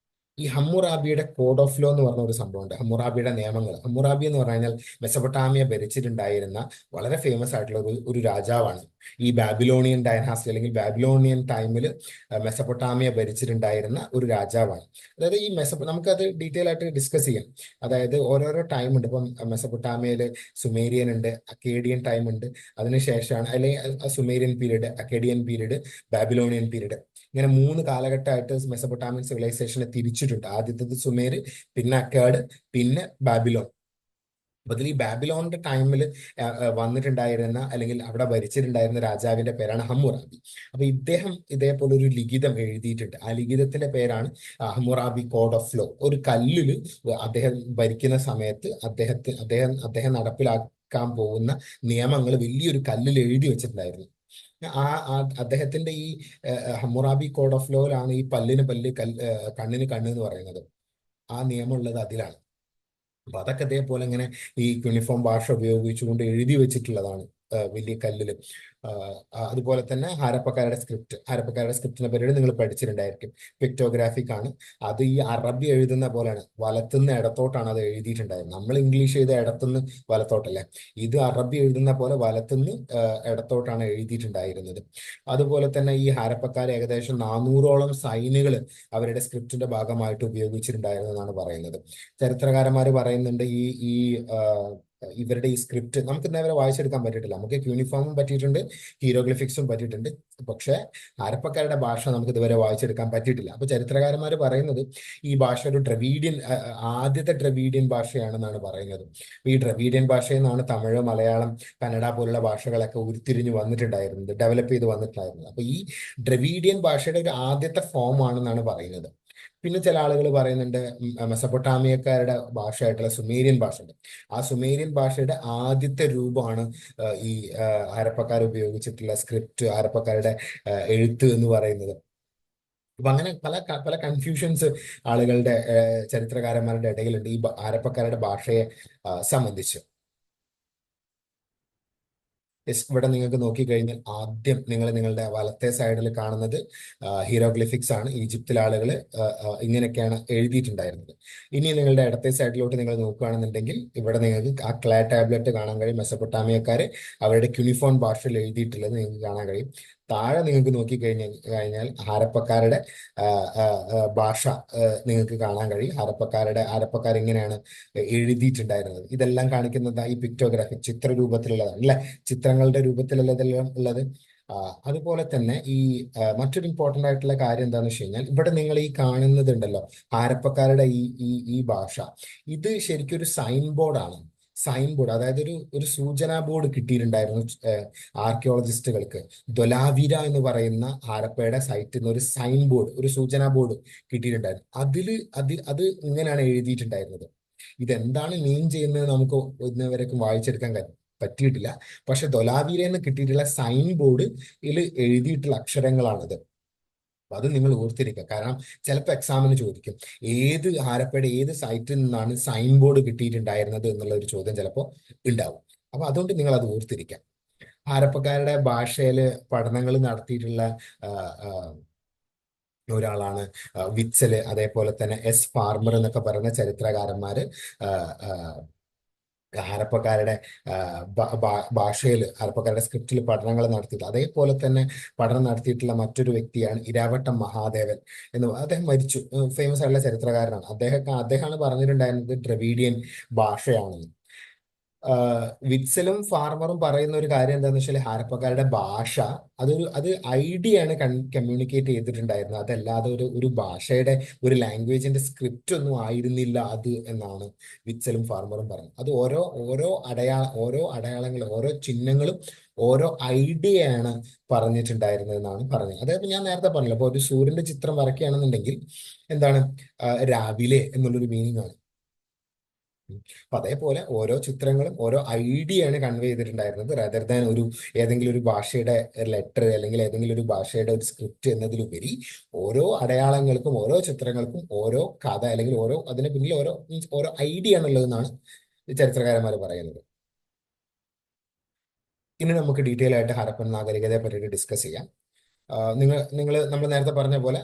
ഈ ഹമ്മുറാബിയുടെ കോഡ് ഓഫ് ലോ എന്ന് പറഞ്ഞ ഒരു സംഭവമുണ്ട്. ഹമ്മുറാബിയുടെ നിയമങ്ങൾ. ഹമ്മുറാബി എന്ന് പറഞ്ഞാൽ മെസപ്പൊട്ടാമിയ ഭരിച്ചിട്ടുണ്ടായിരുന്ന വളരെ ഫേമസ് ആയിട്ടുള്ള ഒരു രാജാവാണ്. ഈ ബാബിലോണിയൻ ഡൈനാസ്റ്റി അല്ലെങ്കിൽ ബാബിലോണിയൻ ടൈമിൽ മെസപ്പൊട്ടാമിയ ഭരിച്ചിട്ടുണ്ടായിരുന്ന ഒരു രാജാവാണ്. അതായത് ഈ നമുക്കത് ഡീറ്റെയിൽ ആയിട്ട് ഡിസ്കസ് ചെയ്യാം. അതായത് ഓരോരോ ടൈം ഉണ്ട്. ഇപ്പം മെസപ്പൊട്ടാമിയയിൽ സുമേരിയൻ ഉണ്ട്, അക്കേഡിയൻ ടൈം ഉണ്ട്, അതിനുശേഷമാണ് അല്ലെങ്കിൽ Sumerian period, Akkadian period, Babylonian period. ഇങ്ങനെ 3 കാലഘട്ടമായിട്ട് മെസപ്പൊട്ടാമിയൻ സിവിലൈസേഷനെ തിരിച്ചിട്ടുണ്ട്. ആദ്യത്തേത് സുമേര്, പിന്നെ അക്കാഡ്, പിന്നെ ബാബിലോൺ. അപ്പൊ അതിൽ ഈ ബാബിലോണിന്റെ ടൈമിൽ വന്നിട്ടുണ്ടായിരുന്ന അല്ലെങ്കിൽ അവിടെ ഭരിച്ചിട്ടുണ്ടായിരുന്ന രാജാവിന്റെ പേരാണ് ഹമ്മുറാബി. അപ്പൊ ഇദ്ദേഹം ഇതേപോലെ ഒരു ലിഖിതം എഴുതിയിട്ടുണ്ട്. ആ ലിഖിതത്തിന്റെ പേരാണ് ഹമ്മുറാബി കോഡ് ഓഫ് ലോ. ഒരു കല്ലില് അദ്ദേഹം ഭരിക്കുന്ന സമയത്ത് അദ്ദേഹം നടപ്പിലാക്കാൻ പോകുന്ന നിയമങ്ങൾ വലിയൊരു കല്ലിൽ എഴുതി വെച്ചിട്ടുണ്ടായിരുന്നു. ആ അദ്ദേഹത്തിന്റെ ഈ ഹമ്മുറാബി കോഡ് ഓഫ് ലോയിലാണ് ഈ പല്ലിന് പല്ല്, കണ്ണിന് കണ്ണ് എന്ന് പറയുന്നത്. ആ നിയമം ഉള്ളത് അതിലാണ്. അപ്പൊ അതൊക്കെ അതേപോലെ ഇങ്ങനെ ഈ യൂണിഫോം ഭാഷ ഉപയോഗിച്ചുകൊണ്ട് എഴുതി വെച്ചിട്ടുള്ളതാണ് വലിയ കല്ലില്. അതുപോലെ തന്നെ ഹാരപ്പക്കാരുടെ സ്ക്രിപ്റ്റിനെ പറ്റി നിങ്ങൾ പഠിച്ചിട്ടുണ്ടായിരിക്കും. പിക്ടോഗ്രാഫിക് ആണ്. അത് ഈ അറബി എഴുതുന്ന പോലെയാണ്, വലത്തുനിന്ന് ഇടത്തോട്ടാണ് അത് എഴുതിയിട്ടുണ്ടായിരുന്നത്. നമ്മൾ ഇംഗ്ലീഷ് ചെയ്ത ഇടത്തുനിന്ന് വലത്തോട്ടല്ലേ, ഇത് അറബി എഴുതുന്ന പോലെ വലത്തുനിന്ന് ഇടത്തോട്ടാണ് എഴുതിയിട്ടുണ്ടായിരുന്നത്. അതുപോലെ തന്നെ ഈ ഹാരപ്പക്കാർ ഏകദേശം 400ഓളം സൈനുകൾ അവരുടെ സ്ക്രിപ്റ്റിന്റെ ഭാഗമായിട്ട് ഉപയോഗിച്ചിട്ടുണ്ടായിരുന്നു എന്നാണ് പറയുന്നത്. ചരിത്രകാരന്മാർ പറയുന്നുണ്ട്, ഈ ഇവരുടെ ഈ സ്ക്രിപ്റ്റ് നമുക്ക് ഇന്നേവരെ വായിച്ചെടുക്കാൻ പറ്റിയിട്ടില്ല. നമുക്ക് യൂണിഫോമും പറ്റിയിട്ടുണ്ട്, ഹീറോഗ്ലിഫിക്സും പറ്റിയിട്ടുണ്ട്, പക്ഷെ ഹാരപ്പക്കാരുടെ ഭാഷ നമുക്ക് ഇതുവരെ വായിച്ചെടുക്കാൻ പറ്റിയിട്ടില്ല. അപ്പൊ ചരിത്രകാരന്മാർ പറയുന്നത് ഈ ഭാഷ ഒരു ആദ്യത്തെ ഡ്രവീഡിയൻ ഭാഷയാണെന്നാണ് പറയുന്നത്. ഈ ഡ്രവീഡിയൻ ഭാഷയിൽ നിന്നാണ് തമിഴ്, മലയാളം, കന്നഡ പോലുള്ള ഭാഷകളൊക്കെ ഉരുത്തിരിഞ്ഞ് വന്നിട്ടുണ്ടായിരുന്നത്, ഡെവലപ്പ് ചെയ്ത് വന്നിട്ടുണ്ടായിരുന്നത്. അപ്പൊ ഈ ഡ്രവീഡിയൻ ഭാഷയുടെ ഒരു ആദ്യത്തെ ഫോം ആണെന്നാണ് പറയുന്നത്. പിന്നെ ചില ആളുകൾ പറയുന്നുണ്ട് മെസപ്പൊട്ടാമിയക്കാരുടെ ഭാഷയായിട്ടുള്ള സുമേരിയൻ ഭാഷയുണ്ട്. ആ സുമേരിയൻ ഭാഷയുടെ ആദ്യത്തെ രൂപമാണ് ഈ ഹാരപ്പക്കാർ ഉപയോഗിച്ചിട്ടുള്ള സ്ക്രിപ്റ്റ്, ഹാരപ്പക്കാരുടെ എഴുത്ത് എന്ന് പറയുന്നത്. അപ്പൊ അങ്ങനെ പല പല കൺഫ്യൂഷൻസ് ആളുകളുടെ, ചരിത്രകാരന്മാരുടെ ഇടയിലുണ്ട് ഈ ഹാരപ്പക്കാരുടെ ഭാഷയെ സംബന്ധിച്ച്. ഇവിടെ നിങ്ങൾക്ക് നോക്കിക്കഴിഞ്ഞാൽ ആദ്യം നിങ്ങളുടെ വലത്തെ സൈഡിൽ കാണുന്നത് ഹീറോഗ്ലിഫിക്സ് ആണ്. ഈജിപ്തിലെ ആളുകൾ ഇങ്ങനെയൊക്കെയാണ് എഴുതിയിട്ടുണ്ടായിരുന്നത്. ഇനി നിങ്ങളുടെ ഇടത്തെ സൈഡിലോട്ട് നിങ്ങൾ നോക്കുകയാണെന്നുണ്ടെങ്കിൽ ഇവിടെ നിങ്ങൾക്ക് ആ ക്ലേ ടാബ്ലറ്റ് കാണാൻ കഴിയും. മെസപ്പൊട്ടാമിയക്കാർ അവരുടെ ക്യൂണിഫോം ഭാഷയിൽ എഴുതിയിട്ടുള്ളത് നിങ്ങൾക്ക് കാണാൻ കഴിയും. താഴെ നിങ്ങൾക്ക് കഴിഞ്ഞാൽ ഹാരപ്പക്കാരുടെ ഭാഷ നിങ്ങൾക്ക് കാണാൻ കഴിയും. ഹാരപ്പക്കാർ ഇങ്ങനെയാണ് എഴുതിയിട്ടുണ്ടായിരുന്നത്. ഇതെല്ലാം കാണിക്കുന്നത് ഈ പിക്ടോഗ്രാഫി ചിത്രരൂപത്തിലുള്ളതാണ് അല്ലെ, ചിത്രങ്ങളുടെ രൂപത്തിലല്ല ഇതെല്ലാം ഉള്ളത്. അതുപോലെ തന്നെ ഈ മറ്റൊരു ഇമ്പോർട്ടന്റ് ആയിട്ടുള്ള കാര്യം എന്താണെന്ന് വെച്ച് കഴിഞ്ഞാൽ, ഇവിടെ നിങ്ങൾ ഈ കാണുന്നത് ഉണ്ടല്ലോ ഹാരപ്പക്കാരുടെ ഈ ഭാഷ, ഇത് ശരിക്കും ഒരു സൈൻ ബോർഡാണ്. സൈൻ ബോർഡ്, അതായത് ഒരു സൂചനാ ബോർഡ് കിട്ടിയിട്ടുണ്ടായിരുന്നു ആർക്കിയോളജിസ്റ്റുകൾക്ക്. ധൊലാവിര എന്ന് പറയുന്ന ഹാരപ്പയുടെ സൈറ്റിൽ നിന്ന് ഒരു സൈൻ ബോർഡ്, ഒരു സൂചനാ ബോർഡ് കിട്ടിയിട്ടുണ്ടായിരുന്നു. അത് ഇങ്ങനെയാണ് എഴുതിയിട്ടുണ്ടായിരുന്നത്. ഇതെന്താണ് മീൻ ചെയ്യുന്നത് നമുക്ക് ഇന്നുവരേക്കും വായിച്ചെടുക്കാൻ പറ്റിയിട്ടില്ല. പക്ഷെ ധൊലാവിരയിൽ നിന്ന് കിട്ടിയിട്ടുള്ള സൈൻ ബോർഡിൽ എഴുതിയിട്ടുള്ള അക്ഷരങ്ങളാണിത്. അപ്പൊ അത് നിങ്ങൾ ഓർത്തിരിക്കുക. കാരണം ചിലപ്പോൾ എക്സാമിന് ചോദിക്കും ഏത് ഹാരപ്പയുടെ ഏത് സൈറ്റിൽ നിന്നാണ് സൈൻ ബോർഡ് കിട്ടിയിട്ടുണ്ടായിരുന്നത് എന്നുള്ള ഒരു ചോദ്യം ചിലപ്പോൾ ഉണ്ടാവും. അപ്പൊ അതുകൊണ്ട് നിങ്ങൾ അത് ഓർത്തിരിക്കാം. ഹാരപ്പക്കാരുടെ ഭാഷയിൽ പഠനങ്ങൾ നടത്തിയിട്ടുള്ള ആ, ആ, ഒരാളാണ് വിറ്റ്സല്, അതേപോലെ തന്നെ എസ് ഫാർമർ എന്നൊക്കെ പറയുന്ന ചരിത്രകാരന്മാര് ആ, ആ, ഹാരപ്പക്കാരുടെ ഭാഷയിൽ, ഹാരപ്പക്കാരുടെ സ്ക്രിപ്റ്റിൽ പഠനങ്ങൾ നടത്തിയിട്ട്, അതേപോലെ തന്നെ പഠനം നടത്തിയിട്ടുള്ള മറ്റൊരു വ്യക്തിയാണ് ഇരാവട്ടം മഹാദേവൻ എന്ന്. അദ്ദേഹം മരിച്ചു, ഫേമസ് ആയിട്ടുള്ള ചരിത്രകാരനാണ്. അദ്ദേഹമാണ് പറഞ്ഞിട്ടുണ്ടായിരുന്നത് ദ്രവീഡിയൻ ഭാഷയാണെന്ന്. വിറ്റ്സലും ഫാർമറും പറയുന്ന ഒരു കാര്യം എന്താണെന്ന് വെച്ചാൽ ഹാരപ്പക്കാരുടെ ഭാഷ അത് ഐഡിയ ആണ് കമ്മ്യൂണിക്കേറ്റ് ചെയ്തിട്ടുണ്ടായിരുന്നത്, അതല്ലാതെ ഒരു ഭാഷയുടെ ഒരു ലാംഗ്വേജിന്റെ സ്ക്രിപ്റ്റ് ഒന്നും ആയിരുന്നില്ല അത് എന്നാണ് വിറ്റ്സലും ഫാർമറും പറയുന്നത്. അത് ഓരോ അടയാളങ്ങളും ഓരോ ചിഹ്നങ്ങളും ഓരോ ഐഡിയയാണ് പറഞ്ഞിട്ടുണ്ടായിരുന്നത് എന്നാണ് പറഞ്ഞത്. അതായത് ഞാൻ നേരത്തെ പറഞ്ഞല്ലോ, അപ്പൊ ഒരു സൂര്യന്റെ ചിത്രം വരയ്ക്കുകയാണെന്നുണ്ടെങ്കിൽ എന്താണ് രാവിലെ എന്നുള്ളൊരു മീനിങ് ആണ്. അപ്പൊ അതേപോലെ ഓരോ ചിത്രങ്ങളും ഓരോ ഐഡിയ ആണ് കൺവേ ചെയ്തിട്ടുണ്ടായിരുന്നത്, റദർ ദാൻ ഏതെങ്കിലും ഒരു ഭാഷയുടെ ലെറ്റർ അല്ലെങ്കിൽ ഏതെങ്കിലും ഒരു ഭാഷയുടെ ഒരു സ്ക്രിപ്റ്റ് എന്നതിലുപരി ഓരോ അടയാളങ്ങൾക്കും ഓരോ ചിത്രങ്ങൾക്കും ഓരോ കഥ അല്ലെങ്കിൽ അതിന് പിന്നിൽ ഓരോ ഐഡിയ ആണുള്ളതെന്നാണ് ചരിത്രകാരന്മാർ പറയുന്നത്. ഇനി നമുക്ക് ഡീറ്റെയിൽ ആയിട്ട് ഹരപ്പൻ നാഗരികതയെ പറ്റിയിട്ട് ഡിസ്കസ് ചെയ്യാം. നമ്മൾ നേരത്തെ പറഞ്ഞ പോലെ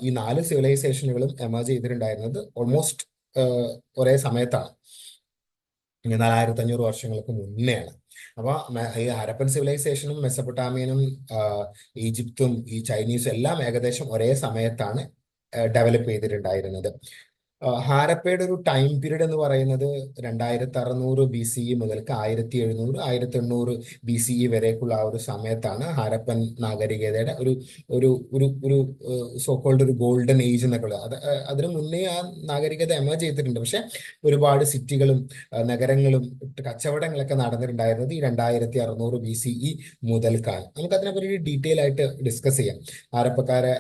ഈ 4 സിവിലൈസേഷനുകളും എമേർജ് ചെയ്തിട്ടുണ്ടായിരുന്നത് ഓൾമോസ്റ്റ് ഒരേ സമയത്താണ്, 4500 വർഷങ്ങൾക്ക് മുന്നെയാണ്. അപ്പൊ ഈ ഹരപ്പൻ സിവിലൈസേഷനും മെസ്സപ്പൊട്ടാമിയനും ഈജിപ്തും ഈ ചൈനീസും എല്ലാം ഏകദേശം ഒരേ സമയത്താണ് ഡെവലപ്പ് ചെയ്തിട്ടുണ്ടായിരുന്നത്. ഹാരപ്പയുടെ ഒരു ടൈം പീരീഡ് എന്ന് പറയുന്നത് 2600 BCE മുതൽക്ക് 1700-1800 BCE വരേക്കുള്ള ആ ഒരു സമയത്താണ് ഹാരപ്പൻ നാഗരികതയുടെ ഒരു ഒരു ഒരു ഒരു സോക്കോൾഡ് ഒരു ഗോൾഡൻ ഏജ് എന്നൊക്കെ ഉള്ളത്. അതിനു മുന്നേ ആ നാഗരികത എമേർജ് ചെയ്തിട്ടുണ്ട്. പക്ഷെ ഒരുപാട് സിറ്റികളും നഗരങ്ങളും കച്ചവടങ്ങളൊക്കെ നടന്നിട്ടുണ്ടായിരുന്നത് ഈ 2600 BCE മുതൽക്കാണ്. നമുക്ക് അതിനെപ്പറ്റി ഡീറ്റെയിൽ ആയിട്ട് ഡിസ്കസ് ചെയ്യാം. ഹാരപ്പക്കാരെ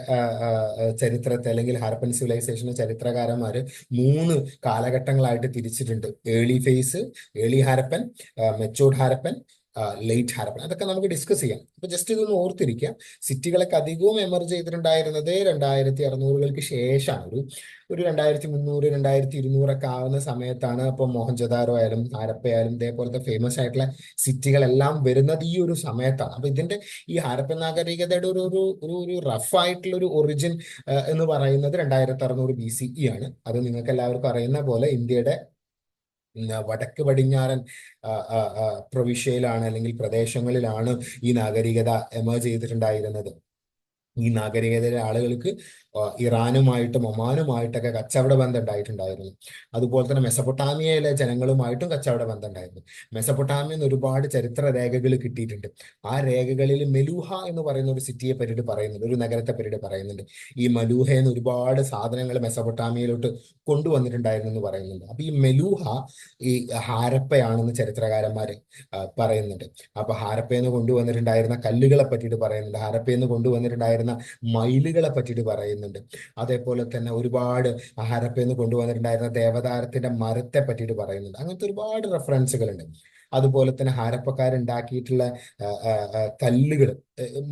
ചരിത്രത്തെ അല്ലെങ്കിൽ ഹാരപ്പൻ സിവിലൈസേഷന്റെ ചരിത്രകാരന്മാര് 3 കാലഘട്ടങ്ങളായിട്ട് തിരിച്ചിട്ടുണ്ട്. Early Harappan, matured Harappan, late Harappan. അതൊക്കെ നമുക്ക് ഡിസ്കസ് ചെയ്യാം. അപ്പൊ ജസ്റ്റ് ഇതൊന്ന് ഓർത്തിരിക്കുക. സിറ്റികളൊക്കെ അധികവും എമർജ് ചെയ്തിട്ടുണ്ടായിരുന്നത് 2600-കൾക്ക് ശേഷമാണ്. ഒരു 2300, 2200 ആവുന്ന സമയത്താണ്. ഇപ്പൊ മോഹൻജദാരോ ആയാലും ഹാരപ്പയായാലും ഇതേപോലത്തെ ഫേമസ് ആയിട്ടുള്ള സിറ്റികളെല്ലാം വരുന്നത് ഈ ഒരു സമയത്താണ്. അപ്പൊ ഈ ഹാരപ്പൻ നാഗരികതയുടെ ഒരു റഫ് ആയിട്ടുള്ള ഒരു ഒറിജിൻ എന്ന് പറയുന്നത് 2600 BCE ആണ്. അത് നിങ്ങൾക്ക് എല്ലാവർക്കും അറിയുന്ന പോലെ ഇന്ത്യയുടെ വടക്ക് പടിഞ്ഞാറൻ പ്രവിശ്യയിലാണ് അല്ലെങ്കിൽ പ്രദേശങ്ങളിലാണ് ഈ നാഗരികത എമേർജ് ചെയ്തിട്ടുണ്ടായിരുന്നത്. ഈ നാഗരികതയിലെ ആളുകൾക്ക് ഇറാനുമായിട്ടും ഒമാനുമായിട്ടൊക്കെ കച്ചവട ബന്ധം ഉണ്ടായിട്ടുണ്ടായിരുന്നു. അതുപോലെ തന്നെ മെസപ്പൊട്ടാമിയയിലെ ജനങ്ങളുമായിട്ടും കച്ചവട ബന്ധം ഉണ്ടായിരുന്നു. മെസപ്പൊട്ടാമിയയിൽ നിന്ന് ഒരുപാട് ചരിത്ര രേഖകൾ കിട്ടിയിട്ടുണ്ട്. ആ രേഖകളിൽ മെലൂഹ എന്ന് പറയുന്ന ഒരു സിറ്റിയെ പറ്റിയിട്ട് പറയുന്നുണ്ട്, ഒരു നഗരത്തെ പറ്റിയിട്ട് പറയുന്നുണ്ട്. ഈ മലൂഹയിൽ നിന്ന് ഒരുപാട് സാധനങ്ങൾ മെസപ്പൊട്ടാമിയയിലോട്ട് കൊണ്ടുവന്നിട്ടുണ്ടായിരുന്നു എന്ന് പറയുന്നുണ്ട്. അപ്പൊ ഈ മെലൂഹ ഈ ഹാരപ്പയാണെന്ന് ചരിത്രകാരന്മാര് പറയുന്നുണ്ട്. അപ്പൊ ഹാരപ്പയെന്ന് കൊണ്ടുവന്നിട്ടുണ്ടായിരുന്ന കല്ലുകളെ പറ്റിയിട്ട് പറയുന്നുണ്ട്, ഹാരപ്പയെന്ന് കൊണ്ടുവന്നിട്ടുണ്ടായിരുന്ന മയിലുകളെ പറ്റിയിട്ട് പറയുന്നുണ്ട്. അതേപോലെ തന്നെ ഒരുപാട് ഹാരപ്പയെന്ന് കൊണ്ടുവന്നിട്ടുണ്ടായിരുന്ന ദേവദാരത്തിന്റെ മരത്തെ പറ്റിയിട്ട് പറയുന്നുണ്ട്. അങ്ങനത്തെ ഒരുപാട് റെഫറൻസുകളുണ്ട്. അതുപോലെ തന്നെ ഹാരപ്പക്കാരുണ്ടാക്കിയിട്ടുള്ള കല്ലുകൾ,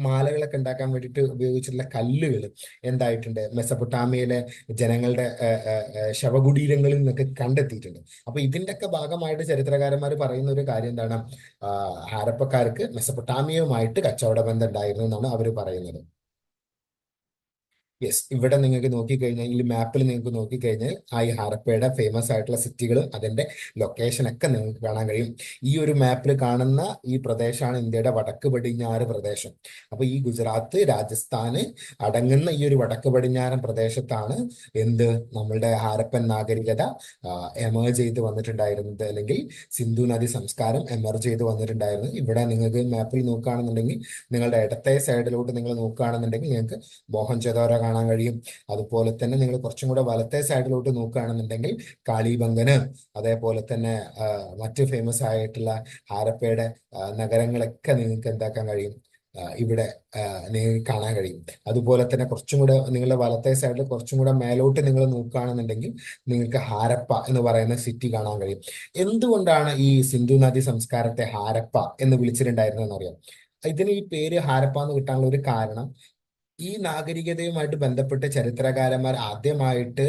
മാലകളൊക്കെ ഉണ്ടാക്കാൻ വേണ്ടിയിട്ട് ഉപയോഗിച്ചിട്ടുള്ള കല്ലുകൾ എന്തായിട്ടുണ്ട്, മെസപ്പൊട്ടാമിയയിലെ ജനങ്ങളുടെ ശവകുടീരങ്ങളിൽ നിന്നൊക്കെ കണ്ടെത്തിയിട്ടുണ്ട്. അപ്പൊ ഇതിന്റെയൊക്കെ ഭാഗമായിട്ട് ചരിത്രകാരന്മാർ പറയുന്ന ഒരു കാര്യം എന്താണ്, ഹാരപ്പക്കാർക്ക് മെസപ്പൊട്ടാമിയയുമായിട്ട് കച്ചവട ബന്ധം ഉണ്ടായിരുന്നു എന്നാണ് അവർ പറയുന്നത്. യെസ്, ഇവിടെ നിങ്ങൾക്ക് നോക്കിക്കഴിഞ്ഞാൽ ഈ മാപ്പിൽ നിങ്ങൾക്ക് നോക്കിക്കഴിഞ്ഞാൽ ഈ ഹാരപ്പയുടെ ഫേമസ് ആയിട്ടുള്ള സിറ്റികളും അതിന്റെ ലൊക്കേഷൻ ഒക്കെ നിങ്ങൾക്ക് കാണാൻ കഴിയും. ഈ ഒരു മാപ്പിൽ കാണുന്ന ഈ പ്രദേശമാണ് ഇന്ത്യയുടെ വടക്ക് പടിഞ്ഞാറ് പ്രദേശം. അപ്പൊ ഈ ഗുജറാത്ത്, രാജസ്ഥാന് അടങ്ങുന്ന ഈ ഒരു വടക്ക് പടിഞ്ഞാറൻ പ്രദേശത്താണ് നമ്മളുടെ ഹാരപ്പൻ നാഗരികത എമേർജ് ചെയ്ത് വന്നിട്ടുണ്ടായിരുന്നത്, അല്ലെങ്കിൽ സിന്ധു നദി സംസ്കാരം എമർജ് ചെയ്ത് വന്നിട്ടുണ്ടായിരുന്നത്. ഇവിടെ നിങ്ങൾക്ക് മാപ്പിൽ നോക്കുകയാണെന്നുണ്ടെങ്കിൽ നിങ്ങളുടെ ഇടത്തെ സൈഡിലോട്ട് നിങ്ങൾ നോക്കുകയാണെന്നുണ്ടെങ്കിൽ നിങ്ങൾക്ക് മോഹൻജദാരോ കാണാൻ കഴിയും. അതുപോലെ തന്നെ നിങ്ങൾ കുറച്ചും കൂടെ വലത്തെ സൈഡിലോട്ട് നോക്കുകയാണെന്നുണ്ടെങ്കിൽ കാളിബംഗന്, അതേപോലെ തന്നെ മറ്റ് ഫേമസ് ആയിട്ടുള്ള ഹാരപ്പയുടെ നഗരങ്ങളൊക്കെ നിങ്ങൾക്ക് എന്താക്കാൻ കഴിയും, ഇവിടെ നിങ്ങൾക്ക് കാണാൻ കഴിയും. അതുപോലെ തന്നെ കുറച്ചും കൂടെ നിങ്ങളുടെ വലത്തെ സൈഡിൽ കുറച്ചും കൂടെ മേലോട്ട് നിങ്ങൾ നോക്കുകയാണെന്നുണ്ടെങ്കിൽ നിങ്ങൾക്ക് ഹാരപ്പ എന്ന് പറയുന്ന സിറ്റി കാണാൻ കഴിയും. എന്തുകൊണ്ടാണ് ഈ സിന്ധു നദി സംസ്കാരത്തെ ഹാരപ്പ എന്ന് വിളിച്ചിട്ടുണ്ടായിരുന്നതെന്ന് അറിയാം? ഇതിന് ഈ പേര് ഹാരപ്പ എന്ന് കിട്ടാനുള്ള ഒരു കാരണം, ഈ നാഗരികതയുമായിട്ട് ബന്ധപ്പെട്ട് ചരിത്രകാരന്മാർ ആദ്യമായിട്ട്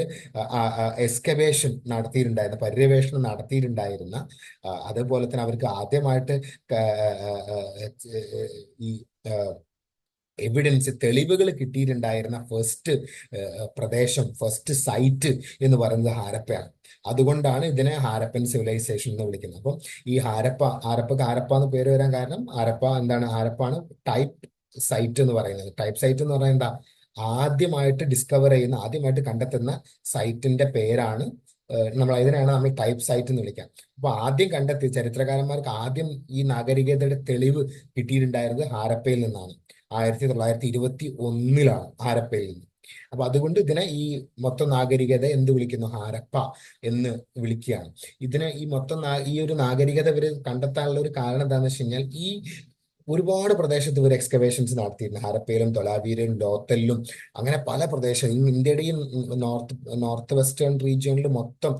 എക്സ്കവേഷൻ നടത്തിയിട്ടുണ്ടായിരുന്ന, പര്യവേഷണം നടത്തിയിട്ടുണ്ടായിരുന്ന, അതേപോലെ തന്നെ അവർക്ക് ആദ്യമായിട്ട് ഈ എവിഡൻസ്, തെളിവുകൾ കിട്ടിയിട്ടുണ്ടായിരുന്ന ഫസ്റ്റ് പ്രദേശം, ഫസ്റ്റ് സൈറ്റ് എന്ന് പറയുന്നത് ഹാരപ്പയാണ്. അതുകൊണ്ടാണ് ഇതിനെ ഹാരപ്പൻ സിവിലൈസേഷൻ എന്ന് വിളിക്കുന്നത്. അപ്പം ഈ ഹാരപ്പക്ക് ഹാരപ്പ എന്ന് പേര് വരാൻ കാരണം, ഹാരപ്പ എന്താണ്, ഹാരപ്പാണ് ടൈപ്പ് സൈറ്റ് എന്ന് പറയുന്നത്. ടൈപ്പ് സൈറ്റ് എന്ന് പറയുന്നത് എന്താ, ആദ്യമായിട്ട് ഡിസ്കവർ ചെയ്യുന്ന, ആദ്യമായിട്ട് കണ്ടെത്തുന്ന സൈറ്റിന്റെ പേരാണ്, നമ്മൾ ഇതിനെയാണ് നമ്മൾ ടൈപ്പ് സൈറ്റ് എന്ന് വിളിക്കാം. അപ്പൊ ആദ്യം കണ്ടെത്തി ചരിത്രകാരന്മാർക്ക് ആദ്യം ഈ നാഗരികതയുടെ തെളിവ് കിട്ടിയിട്ടുണ്ടായിരുന്നത് ഹാരപ്പയിൽ നിന്നാണ്. 1921 ഹാരപ്പയിൽ നിന്ന്. അപ്പൊ അതുകൊണ്ട് ഇതിനെ ഈ മൊത്തം നാഗരികത എന്ത് വിളിക്കുന്നു, ഹാരപ്പ എന്ന് വിളിക്കുകയാണ്. ഇതിനെ ഈ മൊത്തം ഈ ഒരു നാഗരികത ഇവർ കണ്ടെത്താനുള്ള ഒരു കാരണം എന്താണെന്ന് വെച്ച് കഴിഞ്ഞാൽ, ഈ ഒരുപാട് പ്രദേശത്ത് ഇവർ എക്സ്കവേഷൻസ് നടത്തിയിരുന്നു. ഹരപ്പയിലും തൊലാവീരയിലും ലോത്തലിലും അങ്ങനെ പല പ്രദേശം, ഇന്ത്യയുടെയും നോർത്ത് വെസ്റ്റേൺ റീജിയണിൽ മൊത്തം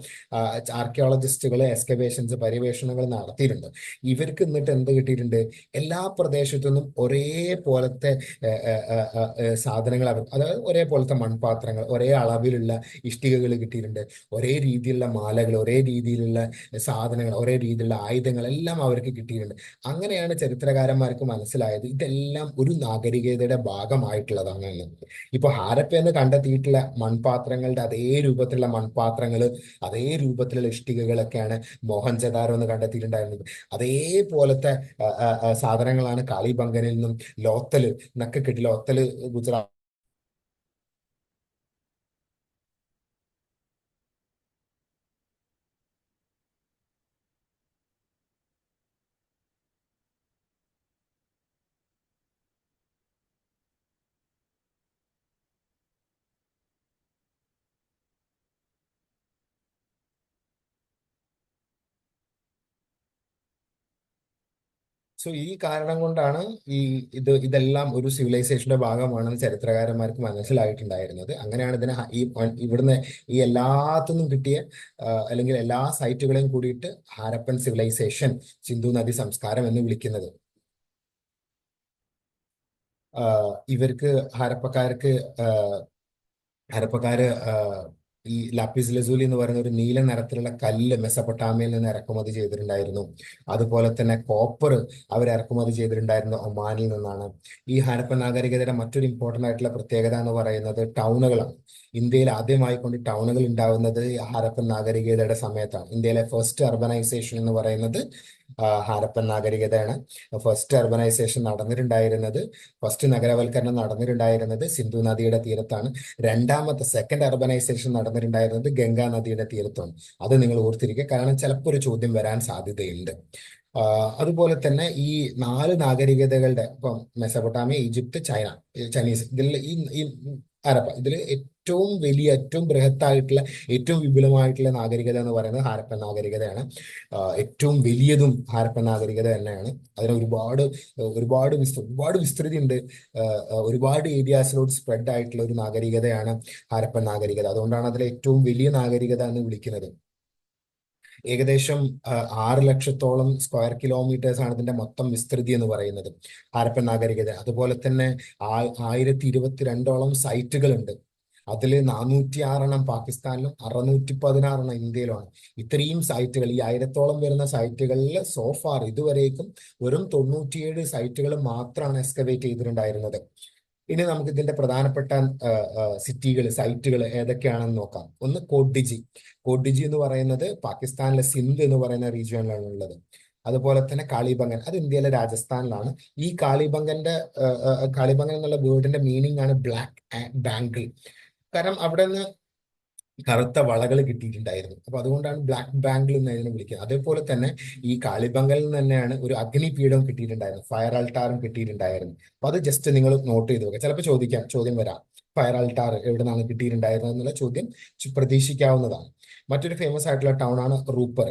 ആർക്കിയോളജിസ്റ്റുകൾ എക്സ്കവേഷൻസ്, പര്യവേഷണങ്ങൾ നടത്തിയിട്ടുണ്ട്. ഇവർക്ക് എന്നിട്ട് എന്ത് കിട്ടിയിട്ടുണ്ട്, എല്ലാ പ്രദേശത്തു നിന്നും ഒരേപോലത്തെ സാധനങ്ങൾ, അതായത് ഒരേപോലത്തെ മൺപാത്രങ്ങൾ, ഒരേ അളവിലുള്ള ഇഷ്ടികകൾ കിട്ടിയിട്ടുണ്ട്, ഒരേ രീതിയിലുള്ള മാലകൾ, ഒരേ രീതിയിലുള്ള സാധനങ്ങൾ, ഒരേ രീതിയിലുള്ള ആയുധങ്ങൾ എല്ലാം അവർക്ക് കിട്ടിയിട്ടുണ്ട്. അങ്ങനെയാണ് ചരിത്രകാരന്മാർക്ക് മനസ്സിലായത് ഇതെല്ലാം ഒരു നാഗരികതയുടെ ഭാഗമായിട്ടുള്ളതാണ് എന്ന്. ഇപ്പൊ ഹാരപ്പ എന്ന് കണ്ടെത്തിയിട്ടുള്ള മൺപാത്രങ്ങളുടെ അതേ രൂപത്തിലുള്ള മൺപാത്രങ്ങൾ, അതേ രൂപത്തിലുള്ള ഇഷ്ടികകളൊക്കെയാണ് മോഹൻജദാരോ എന്ന് കണ്ടെത്തിയിട്ടുണ്ടായിരുന്നത്. അതേപോലത്തെ സാധനങ്ങളാണ് കാളിബംഗനിൽ നിന്നും ലോത്തല് എന്നൊക്കെ കിട്ടി. ലോത്തല് ഗുജറാത്ത്. സോ ഈ കാരണം കൊണ്ടാണ് ഈ ഇതെല്ലാം ഒരു സിവിലൈസേഷന്റെ ഭാഗമാണെന്ന് ചരിത്രകാരന്മാർക്ക് മനസ്സിലായിട്ടുണ്ടായിരുന്നത്. അങ്ങനെയാണ് ഇതിനെ ഇവിടുന്ന് ഈ എല്ലാത്തുനിന്നും കിട്ടിയ അല്ലെങ്കിൽ എല്ലാ സൈറ്റുകളെയും കൂടിയിട്ട് ഹാരപ്പൻ സിവിലൈസേഷൻ, സിന്ധു നദി സംസ്കാരം എന്ന് വിളിക്കുന്നത്. ഇവർക്ക് ഹരപ്പക്കാർക്ക് ഹരപ്പക്കാര് ഈ ലാപ്പിസ് ലസൂലി എന്ന് പറയുന്ന ഒരു നീല നിറത്തിലുള്ള കല്ല് മെസപ്പൊട്ടാമിയയിൽ നിന്ന് ഇറക്കുമതി ചെയ്തിട്ടുണ്ടായിരുന്നു. അതുപോലെ തന്നെ കോപ്പർ അവർ ഇറക്കുമതി ചെയ്തിട്ടുണ്ടായിരുന്ന ഒമാനിൽ നിന്നാണ്. ഈ ഹരപ്പൻ നാഗരികതയുടെ മറ്റൊരു ഇമ്പോർട്ടന്റ് ആയിട്ടുള്ള പ്രത്യേകത എന്ന് പറയുന്നത് ടൗണുകളാണ്. ഇന്ത്യയിൽ ആദ്യമായി കൊണ്ട് ടൗണുകൾ ഉണ്ടാവുന്നത് ഹരപ്പൻ നാഗരികതയുടെ സമയത്താണ്. ഇന്ത്യയിലെ ഫസ്റ്റ് അർബനൈസേഷൻ എന്ന് പറയുന്നത് ഹാരപ്പൻ നാഗരികതയാണ്. ഫസ്റ്റ് അർബനൈസേഷൻ നടന്നിട്ടുണ്ടായിരുന്നത്, ഫസ്റ്റ് നഗരവൽക്കരണം നടന്നിട്ടുണ്ടായിരുന്നത് സിന്ധു നദിയുടെ തീരത്താണ്. രണ്ടാമത്തെ സെക്കൻഡ് അർബനൈസേഷൻ നടന്നിട്ടുണ്ടായിരുന്നത് ഗംഗാ നദിയുടെ തീരത്താണ്. അത് നിങ്ങൾ ഓർത്തിരിക്കുക, കാരണം ചിലപ്പോൾ ഒരു ചോദ്യം വരാൻ സാധ്യതയുണ്ട്. അതുപോലെ തന്നെ ഈ 4 നാഗരികതകളുടെ, ഇപ്പം മെസപ്പൊട്ടാമിയ, ഈജിപ്ത്, ചൈനീസ്, ഇതിൽ ഈ ഹരപ്പ, ഇതിൽ ഏറ്റവും വലിയ, ഏറ്റവും ബൃഹത്തായിട്ടുള്ള, ഏറ്റവും വിപുലമായിട്ടുള്ള നാഗരികത എന്ന് പറയുന്നത് ഹാരപ്പൻ നാഗരികതയാണ്. ഏറ്റവും വലിയതും ഹാരപ്പൻ നാഗരികത തന്നെയാണ്. അതിന് ഒരുപാട് വിസ്തൃതി ഉണ്ട്. ഒരുപാട് ഏരിയാസിലോട്ട് സ്പ്രെഡ് ആയിട്ടുള്ള ഒരു നാഗരികതയാണ് ഹാരപ്പൻ നാഗരികത. അതുകൊണ്ടാണ് അതിലെ ഏറ്റവും വലിയ നാഗരികത എന്ന് വിളിക്കുന്നത്. ഏകദേശം 6 ലക്ഷത്തോളം സ്ക്വയർ കിലോമീറ്റേഴ്സ് ആണ് ഇതിന്റെ മൊത്തം വിസ്തൃതി എന്ന് പറയുന്നത്, ഹാരപ്പൻ നാഗരികത. അതുപോലെ തന്നെ 1022ഓളം സൈറ്റുകൾ ഉണ്ട്. അതിൽ 406 പാകിസ്ഥാനിലും 616 ഇന്ത്യയിലുമാണ്. ഇത്രയും സൈറ്റുകൾ, ഈ 1000ഓളം വരുന്ന സൈറ്റുകളിൽ സോഫാർ ഇതുവരേക്കും വെറും 97 സൈറ്റുകൾ മാത്രമാണ് എക്സ്കവേറ്റ് ചെയ്തിട്ടുണ്ടായിരുന്നത്. ഇനി നമുക്ക് ഇതിന്റെ പ്രധാനപ്പെട്ട സിറ്റികൾ, സൈറ്റുകൾ ഏതൊക്കെയാണെന്ന് നോക്കാം. ഒന്ന് കോട്ടിജി. കോട്ടിജി എന്ന് പറയുന്നത് പാകിസ്ഥാനിലെ സിന്ധ് എന്ന് പറയുന്ന റീജിയനിലാണ് ഉള്ളത്. അതുപോലെ തന്നെ കാളിബംഗൻ, അത് ഇന്ത്യയിലെ രാജസ്ഥാനിലാണ്. ഈ കാളിബംഗൻ എന്നുള്ള വേർഡിന്റെ മീനിങ് ആണ് ബ്ലാക്ക് ബാങ്കിൾ. കാരണം അവിടെ നിന്ന് കറുത്ത വളകൾ കിട്ടിയിട്ടുണ്ടായിരുന്നു. അപ്പൊ അതുകൊണ്ടാണ് ബ്ലാക്ക് ബാംഗിൾ എന്ന് അതിനെ വിളിക്കുന്നത്. അതേപോലെ തന്നെ ഈ കാളിബംഗലിൽ നിന്ന് തന്നെയാണ് ഒരു അഗ്നിപീഠം കിട്ടിയിട്ടുണ്ടായിരുന്നു, ഫയർ ആൾട്ടാറും കിട്ടിയിട്ടുണ്ടായിരുന്നു. അപ്പൊ അത് ജസ്റ്റ് നിങ്ങൾ നോട്ട് ചെയ്ത് വെക്കുക. ചിലപ്പോൾ ചോദ്യം വരാം, ഫയർ ആൾട്ടാർ എവിടെ നിന്നാണ് കിട്ടിയിട്ടുണ്ടായിരുന്നത് എന്നുള്ള ചോദ്യം പ്രതീക്ഷിക്കാവുന്നതാണ്. മറ്റൊരു ഫേമസ് ആയിട്ടുള്ള ടൗൺ ആണ് റൂപ്പർ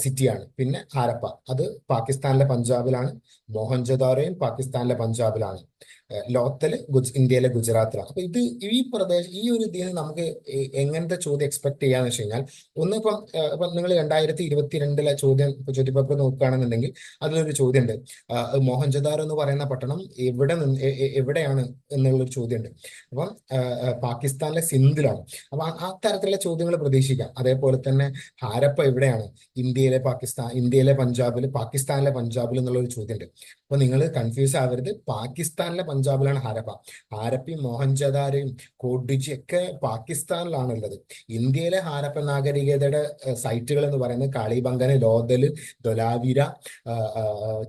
സിറ്റിയാണ്. പിന്നെ ഹാരപ്പ, അത് പാകിസ്ഥാനിലെ പഞ്ചാബിലാണ്. മോഹൻജദാരോയും പാകിസ്ഥാനിലെ പഞ്ചാബിലാണ്. ലോത്തല് ഇന്ത്യയിലെ ഗുജറാത്തിലാണ്. അപ്പൊ ഇത് ഈ ഒരു ഇതിന് നമുക്ക് എങ്ങനത്തെ ചോദ്യം എക്സ്പെക്ട് ചെയ്യാന്ന് വെച്ച് കഴിഞ്ഞാൽ, ഒന്ന് ഇപ്പം നിങ്ങൾ 2022 ചോദ്യപേപ്പർ നോക്കുകയാണെന്നുണ്ടെങ്കിൽ അതിലൊരു ചോദ്യമുണ്ട്, മോഹൻജദാരോ എന്ന് പറയുന്ന പട്ടണം എവിടെയാണ് എന്നുള്ളൊരു ചോദ്യമുണ്ട്. അപ്പം പാകിസ്ഥാനിലെ സിന്ധിലാണ്. അപ്പൊ ആ തരത്തിലുള്ള ചോദ്യങ്ങൾ പ്രതീക്ഷിക്കാം. അതേപോലെ തന്നെ ഹാരപ്പ എവിടെയാണ്, ഇന്ത്യയിലെ പാകിസ്ഥാനിലെ പഞ്ചാബിൽ എന്നുള്ള ഒരു ചോദ്യമുണ്ട്. അപ്പൊ നിങ്ങൾ കൺഫ്യൂസ് ആവരുത്, പാകിസ്ഥാനിലെ പഞ്ചാബിലാണ് ഹാരപ്പ. ഹാരപ്പയും മോഹൻജദാരോയും കോഡ്ജിയും ഒക്കെ പാകിസ്ഥാനിലാണ് ഉള്ളത്. ഇന്ത്യയിലെ ഹാരപ്പ നാഗരികതയുടെ സൈറ്റുകൾ എന്ന് പറയുന്നത് കാളിബംഗന്, ലോഥല്, ധൊലാവിര,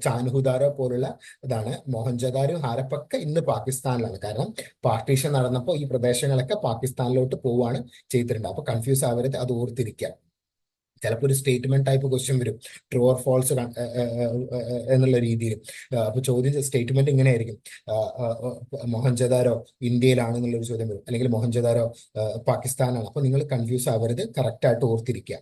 ചാൻഹുദാരോ പോലുള്ള ഇതാണ്. മോഹൻജദാരോ ഹാരപ്പൊക്കെ ഇന്ന് പാകിസ്ഥാനിലാണ്. കാരണം പാർട്ടീഷൻ നടന്നപ്പോൾ ഈ പ്രദേശങ്ങളൊക്കെ പാകിസ്ഥാനിലോട്ട് പോവുകയാണ് ചെയ്തിട്ടുണ്ട്. അപ്പൊ കൺഫ്യൂസ് ആവരുത്, അത് ഓർത്തിരിക്കുക. ചിലപ്പോൾ ഒരു സ്റ്റേറ്റ്മെന്റ് ടൈപ്പ് ക്വസ്റ്റ്യൻ വരും, ട്രൂ ഓർ ഫോൾസ് എന്നുള്ള രീതിയിൽ. അപ്പൊ സ്റ്റേറ്റ്മെന്റ് ഇങ്ങനെ ആയിരിക്കും, മോഹൻജദാരോ ഇന്ത്യയിലാണ് എന്നുള്ളൊരു ചോദ്യം വരും, അല്ലെങ്കിൽ മോഹൻജദാരോ പാകിസ്ഥാനാണ്. അപ്പൊ നിങ്ങൾ കൺഫ്യൂസ് ആവരുത്, കറക്റ്റ് ആയിട്ട് ഓർത്തിരിക്കുക.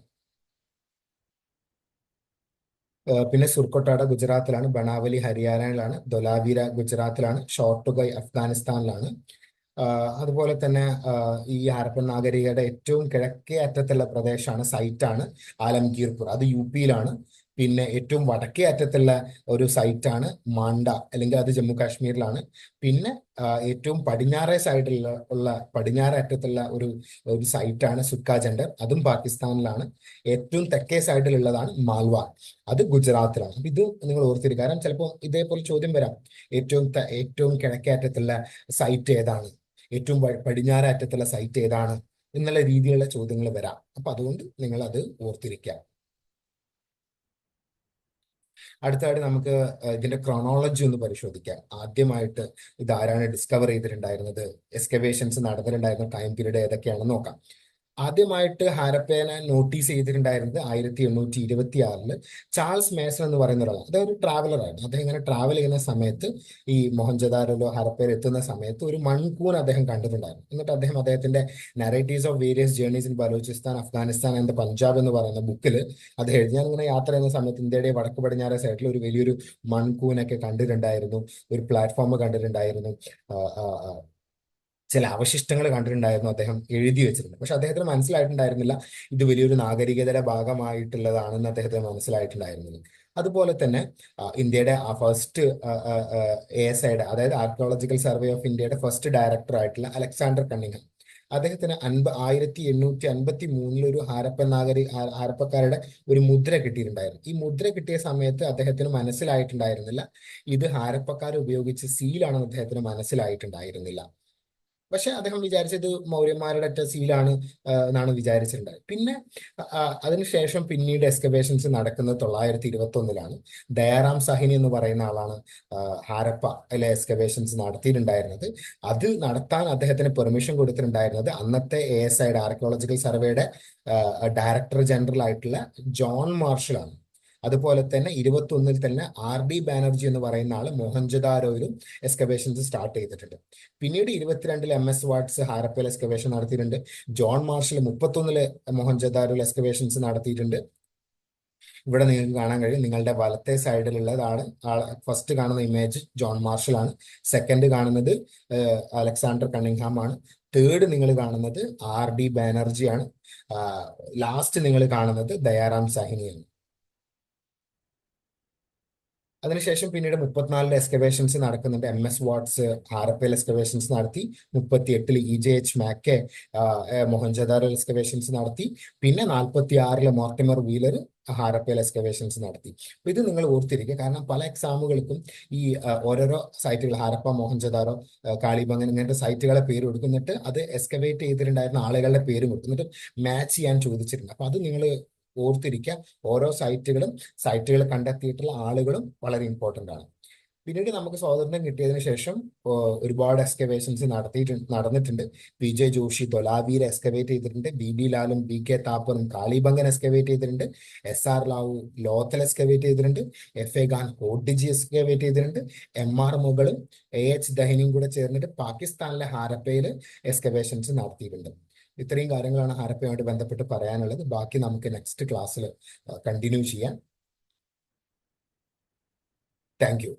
പിന്നെ സുർക്കോട്ടാഡ ഗുജറാത്തിലാണ്, ബണാവലി ഹരിയാനയിലാണ്, ധൊലാവീര ഗുജറാത്തിലാണ്, ഷോർട്ടുഗൈ അഫ്ഗാനിസ്ഥാനിലാണ്. അതുപോലെ തന്നെ ഈ ഹാരപ്പൻ നാഗരികയുടെ ഏറ്റവും കിഴക്കേ അറ്റത്തുള്ള പ്രദേശമാണ്, സൈറ്റാണ് ആലംഗീർപൂർ, അത് യുപിയിലാണ്. പിന്നെ ഏറ്റവും വടക്കേ അറ്റത്തുള്ള ഒരു സൈറ്റാണ് മാണ്ട, അല്ലെങ്കിൽ അത് ജമ്മു കാശ്മീരിലാണ്. പിന്നെ ഏറ്റവും പടിഞ്ഞാറേ പടിഞ്ഞാറേ അറ്റത്തുള്ള ഒരു സൈറ്റാണ് സുക്കാജണ്ടർ, അതും പാകിസ്ഥാനിലാണ്. ഏറ്റവും തെക്കേ സൈഡിലുള്ളതാണ് മാൽവാർ, അത് ഗുജറാത്തിലാണ്. അപ്പൊ ഇത് നിങ്ങൾ ഓർത്തിരിക്കുക, കാരണം ചിലപ്പോൾ ഇതേപോലെ ചോദ്യം വരാം, ഏറ്റവും കിഴക്കേ അറ്റത്തുള്ള സൈറ്റ് ഏതാണ്, ഏറ്റവും പടിഞ്ഞാറേ അറ്റത്തുള്ള സൈറ്റ് ഏതാണ് എന്നുള്ള രീതിയിലുള്ള ചോദ്യങ്ങൾ വരാം. അപ്പൊ അതുകൊണ്ട് നിങ്ങൾ അത് ഓർത്തിരിക്കാം. അടുത്തായിട്ട് നമുക്ക് ഇതിന്റെ ക്രോണോളജി ഒന്ന് പരിശോധിക്കാം. ആദ്യമായിട്ട് ഇതാരാണ് ഡിസ്കവർ ചെയ്തിട്ടുണ്ടായിരുന്നത്, എക്സ്കവേഷൻസ് നടന്നിട്ടുണ്ടായിരുന്ന ടൈം പീരീഡ് ഏതൊക്കെയാണെന്ന് നോക്കാം. ആദ്യമായിട്ട് ഹാരപ്പേനെ നോട്ടീസ് ചെയ്തിട്ടുണ്ടായിരുന്നത് 1826 ചാൾസ് മേസൺ എന്ന് പറയുന്ന ഒരാളാണ്. അദ്ദേഹം ഒരു ട്രാവലറായിരുന്നു. അദ്ദേഹം ഇങ്ങനെ ട്രാവൽ ചെയ്യുന്ന സമയത്ത് ഈ മോഹൻജദാരോയിലോ ഹരപ്പയിൽ എത്തുന്ന സമയത്ത് ഒരു മൺകൂൺ അദ്ദേഹം കണ്ടിട്ടുണ്ടായിരുന്നു. എന്നിട്ട് അദ്ദേഹത്തിന്റെ narratives of various journeys in Balochistan, Afghanistan and Punjab എന്ന് പറയുന്ന ബുക്കിൽ അദ്ദേഹം എഴുതി, ഞാനിങ്ങനെ യാത്ര ചെയ്യുന്ന സമയത്ത് ഇന്ത്യയുടെ വടക്ക് പടിഞ്ഞാറേ സൈഡിൽ ഒരു വലിയൊരു മൺകൂനൊക്കെ കണ്ടിട്ടുണ്ടായിരുന്നു, ഒരു പ്ലാറ്റ്ഫോം കണ്ടിട്ടുണ്ടായിരുന്നു, ചില അവശിഷ്ടങ്ങൾ കണ്ടിട്ടുണ്ടായിരുന്നു, അദ്ദേഹം എഴുതി വെച്ചിട്ടുണ്ട്. പക്ഷെ അദ്ദേഹത്തിന് മനസ്സിലായിട്ടുണ്ടായിരുന്നില്ല ഇത് വലിയൊരു നാഗരികതയുടെ ഭാഗമായിട്ടുള്ളതാണെന്ന് അദ്ദേഹത്തിന് മനസ്സിലായിട്ടുണ്ടായിരുന്നില്ല. അതുപോലെ തന്നെ ഇന്ത്യയുടെ ഫസ്റ്റ് ASIയുടെ, അതായത് ആർക്കിയോളജിക്കൽ സർവേ ഓഫ് ഇന്ത്യയുടെ ഫസ്റ്റ് ഡയറക്ടർ ആയിട്ടുള്ള അലക്സാണ്ടർ കണ്ണിങ്ഹാം, അദ്ദേഹത്തിന് 1853 ഒരു ഹാരപ്പക്കാരുടെ ഒരു മുദ്ര കിട്ടിയിട്ടുണ്ടായിരുന്നു. ഈ മുദ്ര കിട്ടിയ സമയത്ത് അദ്ദേഹത്തിന് മനസ്സിലായിട്ടുണ്ടായിരുന്നില്ല ഇത് ഹാരപ്പക്കാർ ഉപയോഗിച്ച സീലാണെന്ന് അദ്ദേഹത്തിന് മനസ്സിലായിട്ടുണ്ടായിരുന്നില്ല. പക്ഷെ അദ്ദേഹം വിചാരിച്ചത് മൗര്യന്മാരുടെ ഒറ്റ സീലാണ് എന്നാണ് വിചാരിച്ചിട്ടുണ്ടായത്. പിന്നെ അതിനുശേഷം പിന്നീട് എക്സ്കവേഷൻസ് നടക്കുന്നത് 921 ദയാറാം സാഹിനി എന്ന് പറയുന്ന ആളാണ് ഹാരപ്പയിലെ എക്സ്കവേഷൻസ് നടത്തിയിട്ടുണ്ടായിരുന്നത്. അത് നടത്താൻ അദ്ദേഹത്തിന് പെർമിഷൻ കൊടുത്തിട്ടുണ്ടായിരുന്നത് അന്നത്തെ ASIയുടെ, ആർക്കിയോളജിക്കൽ സർവേയുടെ ഡയറക്ടർ ജനറൽ ആയിട്ടുള്ള ജോൺ മാർഷലാണ്. അതുപോലെ തന്നെ 21 തന്നെ RD ബാനർജി എന്ന് പറയുന്ന ആള് മോഹൻജദാരോയിലും എക്സ്കവേഷൻസ് സ്റ്റാർട്ട് ചെയ്തിട്ടുണ്ട്. പിന്നീട് 22 MS വാട്സ് ഹാരപ്പയിൽ എക്സ്കവേഷൻ നടത്തിയിട്ടുണ്ട്. ജോൺ മാർഷൽ 31 മോഹൻജദാരോയിൽ എക്സ്കവേഷൻസ് നടത്തിയിട്ടുണ്ട്. ഇവിടെ നിങ്ങൾക്ക് കാണാൻ കഴിയും, നിങ്ങളുടെ വലത്തെ സൈഡിലുള്ളതാണ് ഫസ്റ്റ് കാണുന്ന ഇമേജ് ജോൺ മാർഷൽ ആണ്, സെക്കൻഡ് കാണുന്നത് അലക്സാണ്ടർ കണ്ണിങ്ഹാം ആണ്, തേർഡ് നിങ്ങൾ കാണുന്നത് RD ബാനർജി ആണ്, ലാസ്റ്റ് നിങ്ങൾ കാണുന്നത് ദയാറാം സാഹിനിയാണ്. അതിനുശേഷം പിന്നീട് 34 എക്സ്കവേഷൻസ് നടക്കുന്നുണ്ട്. MS വാട്സ് ഹാരപ്പയിൽ എക്സ്കവേഷൻസ് നടത്തി. 38 EJH മാക്കെ മോഹൻജദാരോ എക്സ്കവേഷൻസ് നടത്തി. പിന്നെ 46 മോർട്ടിമർ വീലർ ഹാരപ്പയിൽ എക്സ്കവേഷൻസ് നടത്തി. അപ്പൊ ഇത് നിങ്ങൾ ഓർത്തിരിക്കുക, കാരണം പല എക്സാമുകൾക്കും ഈ ഓരോരോ സൈറ്റുകൾ, ഹാരപ്പ, മോഹൻജദാരോ, കാളിബംഗൻ, ഇങ്ങനത്തെ സൈറ്റുകളെ പേര് കൊടുക്കുന്നിട്ട് അത് എക്സ്കവേറ്റ് ചെയ്തിട്ടുണ്ടായിരുന്ന ആളുകളുടെ പേര് കൊടുക്കുന്നിട്ട് മാച്ച് ചെയ്യാൻ ചോദിച്ചിട്ടുണ്ട്. അപ്പൊ അത് നിങ്ങൾ ഓർത്തിരിക്കുക. ഓരോ സൈറ്റുകൾ കണ്ടെത്തിയിട്ടുള്ള ആളുകളും വളരെ ഇമ്പോർട്ടൻ്റ് ആണ്. പിന്നീട് നമുക്ക് സ്വാതന്ത്ര്യം കിട്ടിയതിന് ശേഷം ഒരുപാട് എക്സ്കവേഷൻസ് നടന്നിട്ടുണ്ട്. P J Joshi Dholavira excavate ചെയ്തിട്ടുണ്ട്, ബി ബി ലാലും ബി കെ താപ്പറും കാളിബംഗൻ എക്സ്കവേറ്റ് ചെയ്തിട്ടുണ്ട്, S R Rao Lothal excavate ചെയ്തിട്ടുണ്ട്, എഫ് എ ഖാൻ ഹോഡ്ജി എക്സ്കവേറ്റ് ചെയ്തിട്ടുണ്ട്, എം ആർ മുഗളും എ എച്ച് ദഹിനിയും കൂടെ ചേർന്നിട്ട് പാകിസ്ഥാനിലെ ഹാരപ്പയിൽ എക്സ്കവേഷൻസ് നടത്തിയിട്ടുണ്ട്. ഇത്രയും കാര്യങ്ങളാണ് ഹാരപ്പയുമായിട്ട് ബന്ധപ്പെട്ട് പറയാനുള്ളത്. ബാക്കി നമുക്ക് നെക്സ്റ്റ് ക്ലാസ്സിൽ കണ്ടിന്യൂ ചെയ്യാം. Thank you.